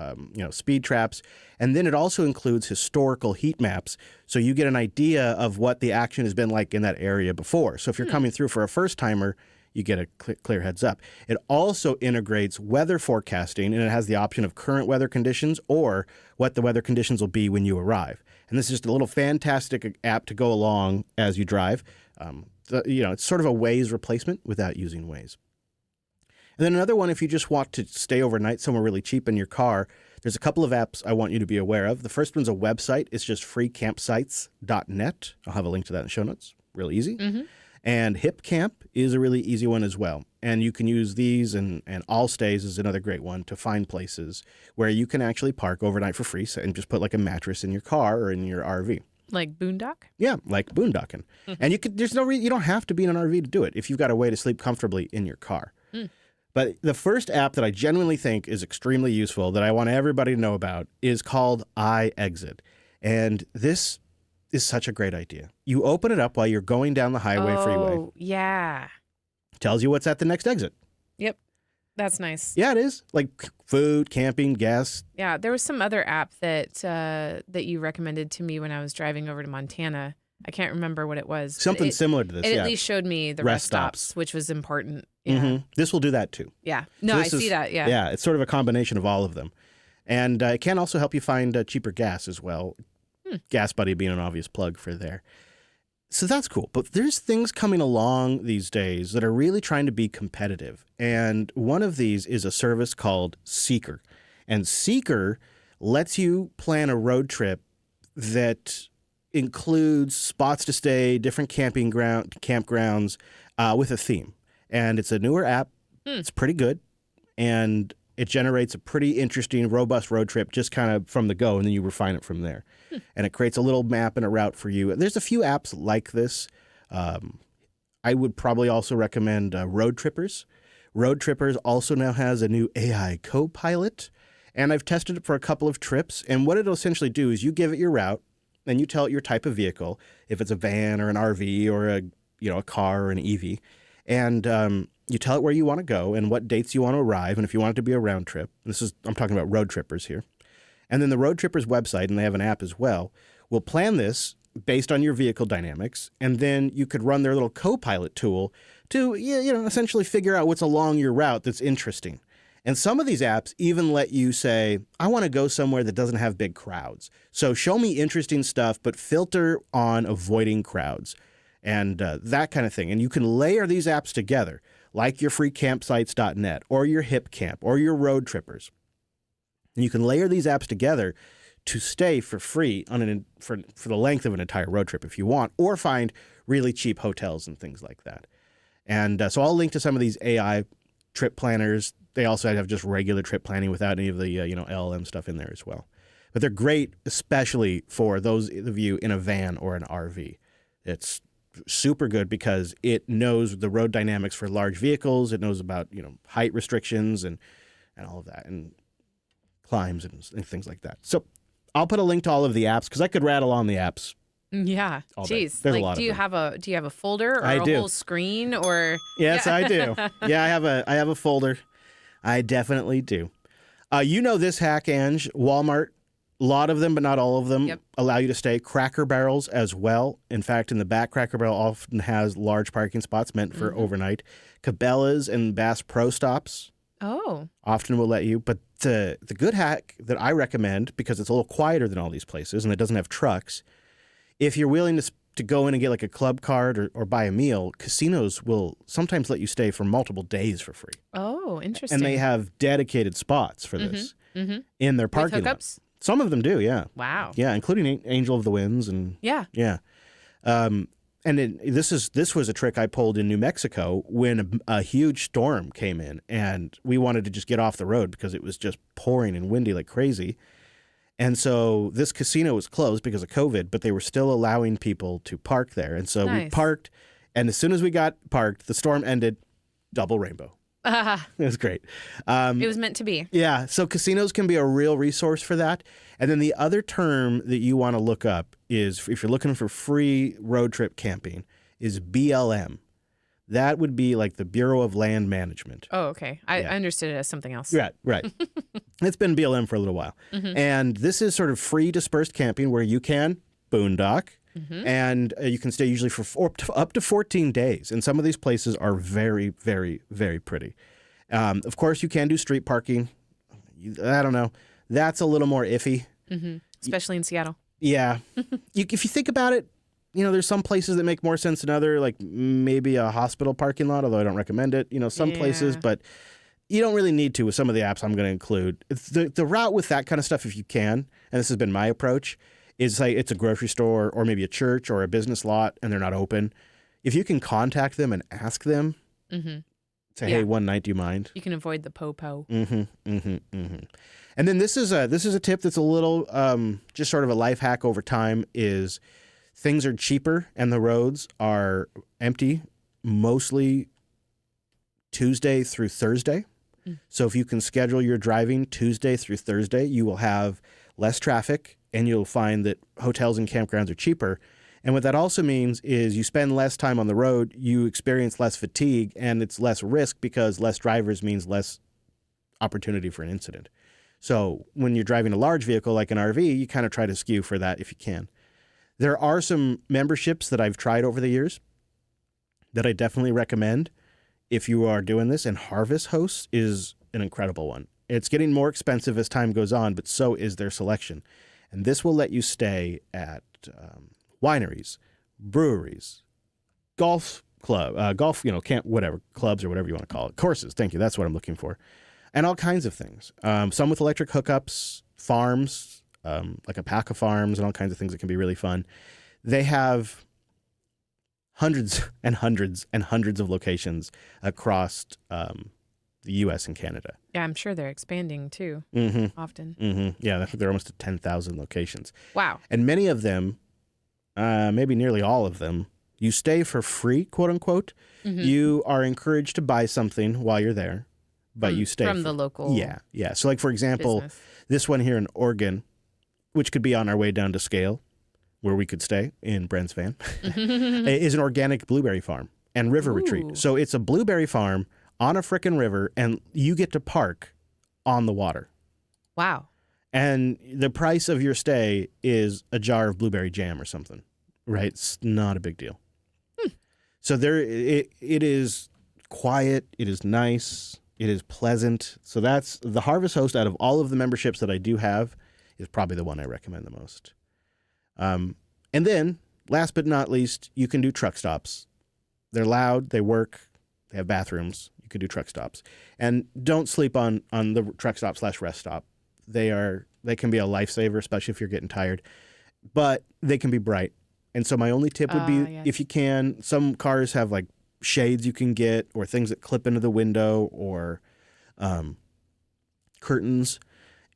S1: speed traps. And then it also includes historical heat maps, so you get an idea of what the action has been like in that area before. So if you're coming through for a first-timer, you get a clear heads up. It also integrates weather forecasting, and it has the option of current weather conditions or what the weather conditions will be when you arrive. And this is just a little fantastic app to go along as you drive. It's sort of a Waze replacement without using Waze. And then another one, if you just want to stay overnight somewhere really cheap in your car, there's a couple of apps I want you to be aware of. The first one's a website. It's just freecampsites.net. I'll have a link to that in the show notes. Real easy. Mm-hmm. And HipCamp is a really easy one as well. And you can use these, and Allstays is another great one to find places where you can actually park overnight for free and just put like a mattress in your car or in your RV.
S2: Like boondock?
S1: Yeah, like boondocking. And you don't have to be in an RV to do it if you've got a way to sleep comfortably in your car. But the first app that I genuinely think is extremely useful that I want everybody to know about is called iExit. And this is such a great idea. You open it up while you're going down the highway freeway.
S2: Oh, yeah.
S1: Tells you what's at the next exit.
S2: Yep. That's nice.
S1: Yeah, it is. Like food, camping, gas.
S2: Yeah, there was some other app that you recommended to me when I was driving over to Montana. I can't remember what it was.
S1: Something similar to this,
S2: It
S1: yeah.
S2: at least showed me the rest stops, which was important. Yeah.
S1: Mm-hmm. This will do that too.
S2: Yeah. No, I see that, yeah.
S1: Yeah, it's sort of a combination of all of them. And it can also help you find cheaper gas as well. Gas Buddy being an obvious plug for there. So that's cool. But there's things coming along these days that are really trying to be competitive. And one of these is a service called Seeker. And Seeker lets you plan a road trip that includes spots to stay, different campgrounds with a theme. And it's a newer app. It's pretty good. And it generates a pretty interesting, robust road trip just kind of from the go, and then you refine it from there. And it creates a little map and a route for you. There's a few apps like this. I would probably also recommend Road Trippers. Road Trippers also now has a new AI co-pilot, and I've tested it for a couple of trips. And what it'll essentially do is you give it your route, and you tell it your type of vehicle, if it's a van or an RV or a car or an EV, and you tell it where you want to go and what dates you want to arrive, and if you want it to be a round trip. I'm talking about Road Trippers here. And then the Road Trippers website, and they have an app as well, will plan this based on your vehicle dynamics, and then you could run their little co-pilot tool to essentially figure out what's along your route that's interesting. And some of these apps even let you say, I want to go somewhere that doesn't have big crowds. So show me interesting stuff, but filter on avoiding crowds and that kind of thing. And you can layer these apps together, like your freecampsites.net or your HipCamp or your Road Trippers. And you can layer these apps together to stay for free for the length of an entire road trip if you want, or find really cheap hotels and things like that. And so I'll link to some of these AI trip planners. They also have just regular trip planning without any of the LLM stuff in there as well. But they're great, especially for those of you in a van or an RV. It's super good because it knows the road dynamics for large vehicles. It knows about height restrictions and all of that, and climbs and things like that. So I'll put a link to all of the apps because I could rattle on the apps.
S2: Yeah. Jeez.
S1: There's a lot
S2: do
S1: of
S2: you
S1: them.
S2: have a folder or
S1: I do.
S2: whole screen or?
S1: Yes, I do. Yeah, I have a folder. I definitely do. This hack, Ange. Walmart, a lot of them, but not all of them, allow you to stay. Cracker Barrels as well. In fact, in the back, Cracker Barrel often has large parking spots meant for overnight. Cabela's and Bass Pro Stops often will let you. But the good hack that I recommend, because it's a little quieter than all these places and it doesn't have trucks, if you're willing to go in and get like a club card or buy a meal, casinos will sometimes let you stay for multiple days for free.
S2: Oh, interesting.
S1: And they have dedicated spots for this in their parking lot.
S2: Hookups?
S1: Some of them do, yeah.
S2: Wow.
S1: Yeah, including Angel of the Winds and
S2: yeah.
S1: And this was a trick I pulled in New Mexico when a huge storm came in, and we wanted to just get off the road because it was just pouring and windy like crazy. And so this casino was closed because of COVID, but they were still allowing people to park there. And so we parked, and as soon as we got parked, the storm ended, double rainbow. It was great.
S2: It was meant to be.
S1: Yeah, so casinos can be a real resource for that. And then the other term that you want to look up is, if you're looking for free road trip camping, is BLM. That would be like the Bureau of Land Management.
S2: Oh, okay. I understood it as something else.
S1: Right. It's been BLM for a little while. And this is sort of free dispersed camping where you can boondock, and you can stay usually for up to 14 days. And some of these places are very, very, very pretty. Of course, you can do street parking. I don't know. That's a little more iffy.
S2: Especially in Seattle.
S1: Yeah. If you think about it, there's some places that make more sense than other, like maybe a hospital parking lot, although I don't recommend it. Some places, but you don't really need to with some of the apps I'm going to include. The route with that kind of stuff, if you can, and this has been my approach, is like it's a grocery store or maybe a church or a business lot and they're not open. If you can contact them and ask them, say, hey, one night, do you mind?
S2: You can avoid the po-po.
S1: And then this is a tip that's a little just sort of a life hack over time is things are cheaper and the roads are empty mostly Tuesday through Thursday. So if you can schedule your driving Tuesday through Thursday, you will have less traffic and you'll find that hotels and campgrounds are cheaper. And what that also means is you spend less time on the road, you experience less fatigue, and it's less risk because less drivers means less opportunity for an incident. So when you're driving a large vehicle like an RV, you kind of try to skew for that if you can. There are some memberships that I've tried over the years that I definitely recommend if you are doing this, and Harvest Hosts is an incredible one. It's getting more expensive as time goes on, but so is their selection. And this will let you stay at wineries, breweries, golf club, camp, whatever, clubs or whatever you want to call it. Courses, thank you, that's what I'm looking for. And all kinds of things. Some with electric hookups, farms, like alpaca farms and all kinds of things that can be really fun. They have hundreds and hundreds and hundreds of locations across the U.S. and Canada.
S2: Yeah, I'm sure they're expanding too. Often.
S1: Yeah, I think they're almost at 10,000 locations.
S2: Wow.
S1: And many of them, maybe nearly all of them, you stay for free, quote unquote. You are encouraged to buy something while you're there, but you stay
S2: from the local.
S1: Yeah, yeah. So, like for example,
S2: business.
S1: this one here in Oregon, which could be on our way down to Scale, where we could stay in Brent's van, is an organic blueberry farm and river retreat. So it's a blueberry farm on a frickin' river, and you get to park on the water.
S2: Wow.
S1: And the price of your stay is a jar of blueberry jam or something, right? It's not a big deal. So it is quiet. It is nice. It is pleasant. So that's the Harvest Host out of all of the memberships that I do have is probably the one I recommend the most. And then, last but not least, you can do truck stops. They're loud. They work. They have bathrooms. You can do truck stops. And don't sleep on the truck stop / rest stop. They can be a lifesaver, especially if you're getting tired. But they can be bright. And so my only tip would be, if you can, some cars have like shades you can get or things that clip into the window or curtains.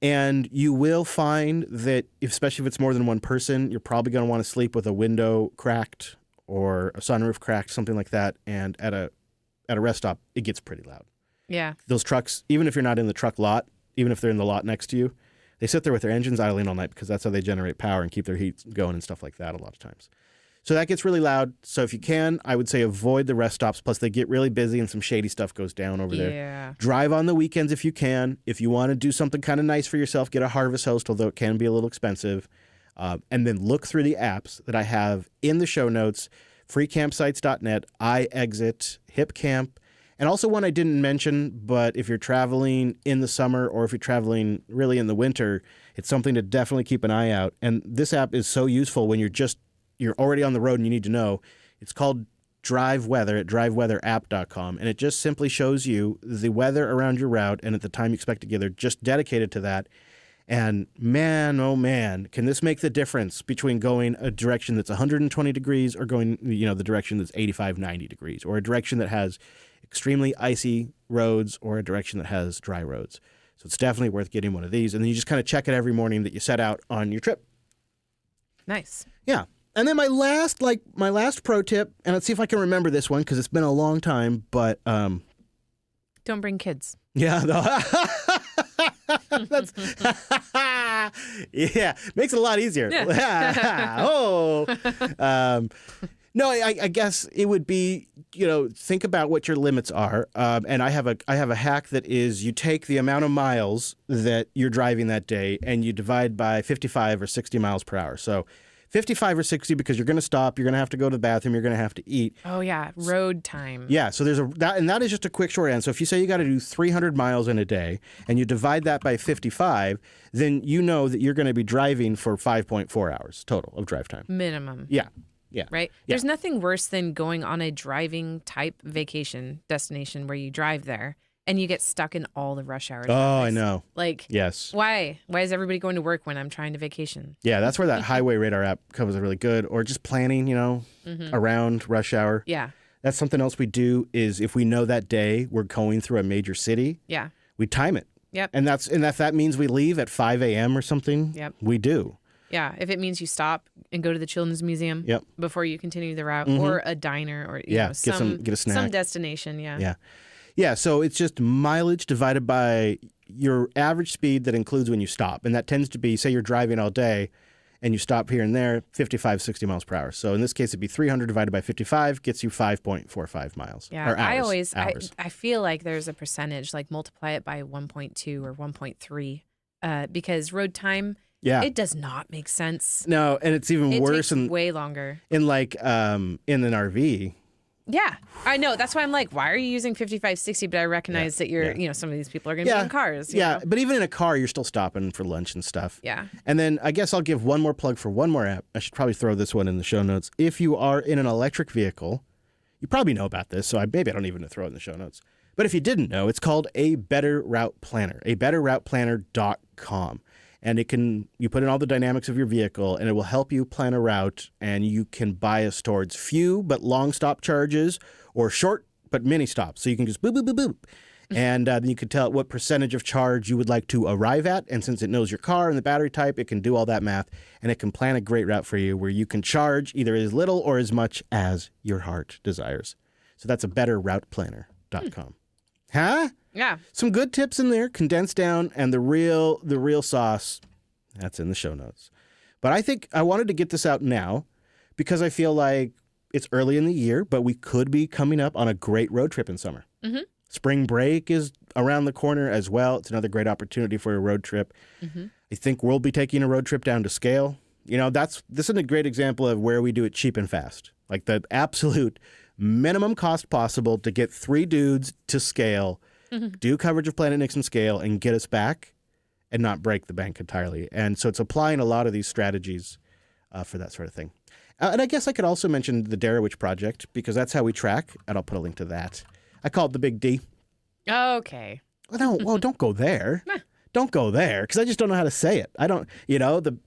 S1: And you will find that, especially if it's more than one person, you're probably going to want to sleep with a window cracked or a sunroof cracked, something like that. And at a rest stop, it gets pretty loud.
S2: Yeah.
S1: Those trucks, even if you're not in the truck lot, even if they're in the lot next to you, they sit there with their engines idling all night because that's how they generate power and keep their heat going and stuff like that a lot of times. So that gets really loud. So if you can, I would say avoid the rest stops. Plus, they get really busy and some shady stuff goes down over there. Drive on the weekends if you can. If you want to do something kind of nice for yourself, get a Harvest Host, although it can be a little expensive. And then look through the apps that I have in the show notes, freecampsites.net, iExit, HipCamp, and also one I didn't mention, but if you're traveling in the summer or if you're traveling really in the winter, it's something to definitely keep an eye out. And this app is so useful when you're already on the road and you need to know. It's called Drive Weather at driveweatherapp.com, and it just simply shows you the weather around your route and at the time you expect to get there, just dedicated to that. And man, oh man, can this make the difference between going a direction that's 120 degrees or going, the direction that's 85, 90 degrees, or a direction that has extremely icy roads or a direction that has dry roads. So it's definitely worth getting one of these. And then you just kind of check it every morning that you set out on your trip.
S2: Nice.
S1: Yeah. And then my last pro tip, and let's see if I can remember this one because it's been a long time, but
S2: don't bring kids.
S1: Yeah. That's yeah, makes it a lot easier. Yeah. No, I guess it would be, think about what your limits are. And I have a hack that is you take the amount of miles that you're driving that day and you divide by 55 or 60 miles per hour. So 55 or 60 because you're going to stop, you're going to have to go to the bathroom, you're going to have to eat.
S2: Oh yeah, road time.
S1: Yeah, so there's that is just a quick shorthand. So if you say you got to do 300 miles in a day and you divide that by 55, then you know that you're going to be driving for 5.4 hours total of drive time.
S2: Minimum.
S1: Yeah. Yeah.
S2: Right?
S1: Yeah.
S2: There's nothing worse than going on a driving type vacation destination where you drive there and you get stuck in all the rush hours.
S1: Oh, I know.
S2: Like,
S1: yes.
S2: Why? Why is everybody going to work when I'm trying to vacation?
S1: Yeah, that's where that Highway Radar app covers it really good. Or just planning, around rush hour.
S2: Yeah.
S1: That's something else we do is if we know that day we're going through a major city,
S2: yeah,
S1: we time it.
S2: Yep.
S1: And if that means we leave at 5 a.m. or something,
S2: yep,
S1: we do.
S2: Yeah, if it means you stop and go to the Children's Museum before you continue the route, or a diner, or get a snack, some destination.
S1: Yeah. So it's just mileage divided by your average speed that includes when you stop, and that tends to be, say you're driving all day, and you stop here and there, 55, 60 miles per hour. So in this case, it'd be 300 divided by 55 gets you 5.45 miles.
S2: Yeah,
S1: or hours,
S2: I feel like there's a percentage, like multiply it by 1.2 or 1.3, because road time.
S1: Yeah.
S2: It does not make sense.
S1: No, and it's even worse
S2: takes way longer.
S1: In in an RV.
S2: Yeah, I know. That's why I'm like, why are you using 55, 60? But I recognize that you're, some of these people are going to be in cars.
S1: Yeah, but even in a car, you're still stopping for lunch and stuff.
S2: Yeah.
S1: And then I guess I'll give one more plug for one more app. I should probably throw this one in the show notes. If you are in an electric vehicle, you probably know about this, so maybe I don't even throw it in the show notes. But if you didn't know, it's called A Better Route Planner, abetterrouteplanner.com. And you put in all the dynamics of your vehicle, and it will help you plan a route, and you can bias towards few but long stop charges or short but mini stops. So you can just boop, boop, boop, boop. And then you can tell it what percentage of charge you would like to arrive at. And since it knows your car and the battery type, it can do all that math, and it can plan a great route for you where you can charge either as little or as much as your heart desires. So that's a betterrouteplanner.com. Huh?
S2: Yeah.
S1: Some good tips in there, condensed down, and the real sauce, that's in the show notes. But I think I wanted to get this out now because I feel like it's early in the year, but we could be coming up on a great road trip in summer.
S2: Mm-hmm.
S1: Spring break is around the corner as well. It's another great opportunity for a road trip.
S2: Mm-hmm.
S1: I think we'll be taking a road trip down to Scale. You know, this is a great example of where we do it cheap and fast. Like the absolute minimum cost possible to get 3 dudes to Scale, do coverage of Planet Nixon Scale, and get us back and not break the bank entirely. And so it's applying a lot of these strategies for that sort of thing. And I guess I could also mention the Darowitch Project because that's how we track, and I'll put a link to that. I call it the Big D.
S2: Okay.
S1: Well, don't go there. Don't go there because I just don't know how to say it. I don't, Dawarich.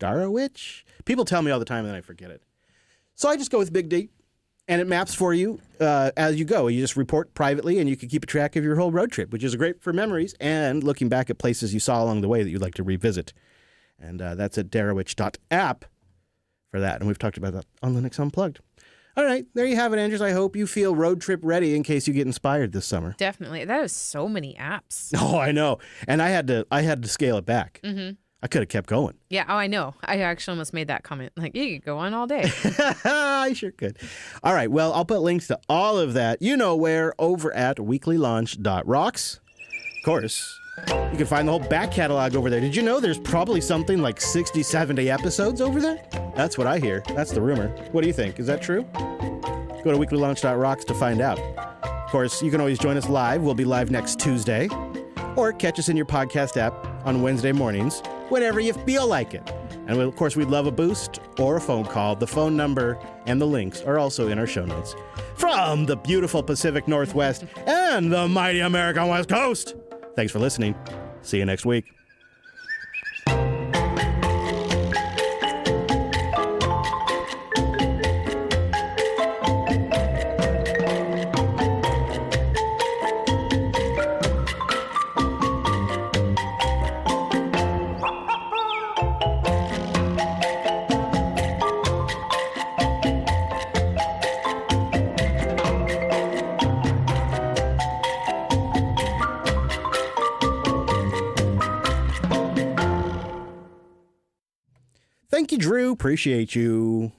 S1: Darowitch? People tell me all the time and then I forget it. So I just go with Big D, and it maps for you as you go. You just report privately, and you can keep a track of your whole road trip, which is great for memories and looking back at places you saw along the way that you'd like to revisit. And that's at darowitch.app for that. And we've talked about that on Linux Unplugged. All right, there you have it, Andrews. I hope you feel road trip ready in case you get inspired this summer.
S2: Definitely. That is so many apps.
S1: Oh, I know. And I had to scale it back.
S2: Mm-hmm.
S1: I could have kept going.
S2: Yeah, I know. I actually almost made that comment. Like, you could go on all day.
S1: I sure could. All right, well, I'll put links to all of that, you know where, over at weeklylaunch.rocks. Of course, you can find the whole back catalog over there. Did you know there's probably something like 60, 70 episodes over there? That's what I hear. That's the rumor. What do you think? Is that true? Go to weeklylaunch.rocks to find out. Of course, you can always join us live. We'll be live next Tuesday. Or catch us in your podcast app on Wednesday mornings, whenever you feel like it. And of course, we'd love a boost or a phone call. The phone number and the links are also in our show notes. From the beautiful Pacific Northwest and the mighty American West Coast. Thanks for listening. See you next week. Thank you, Drew. Appreciate you.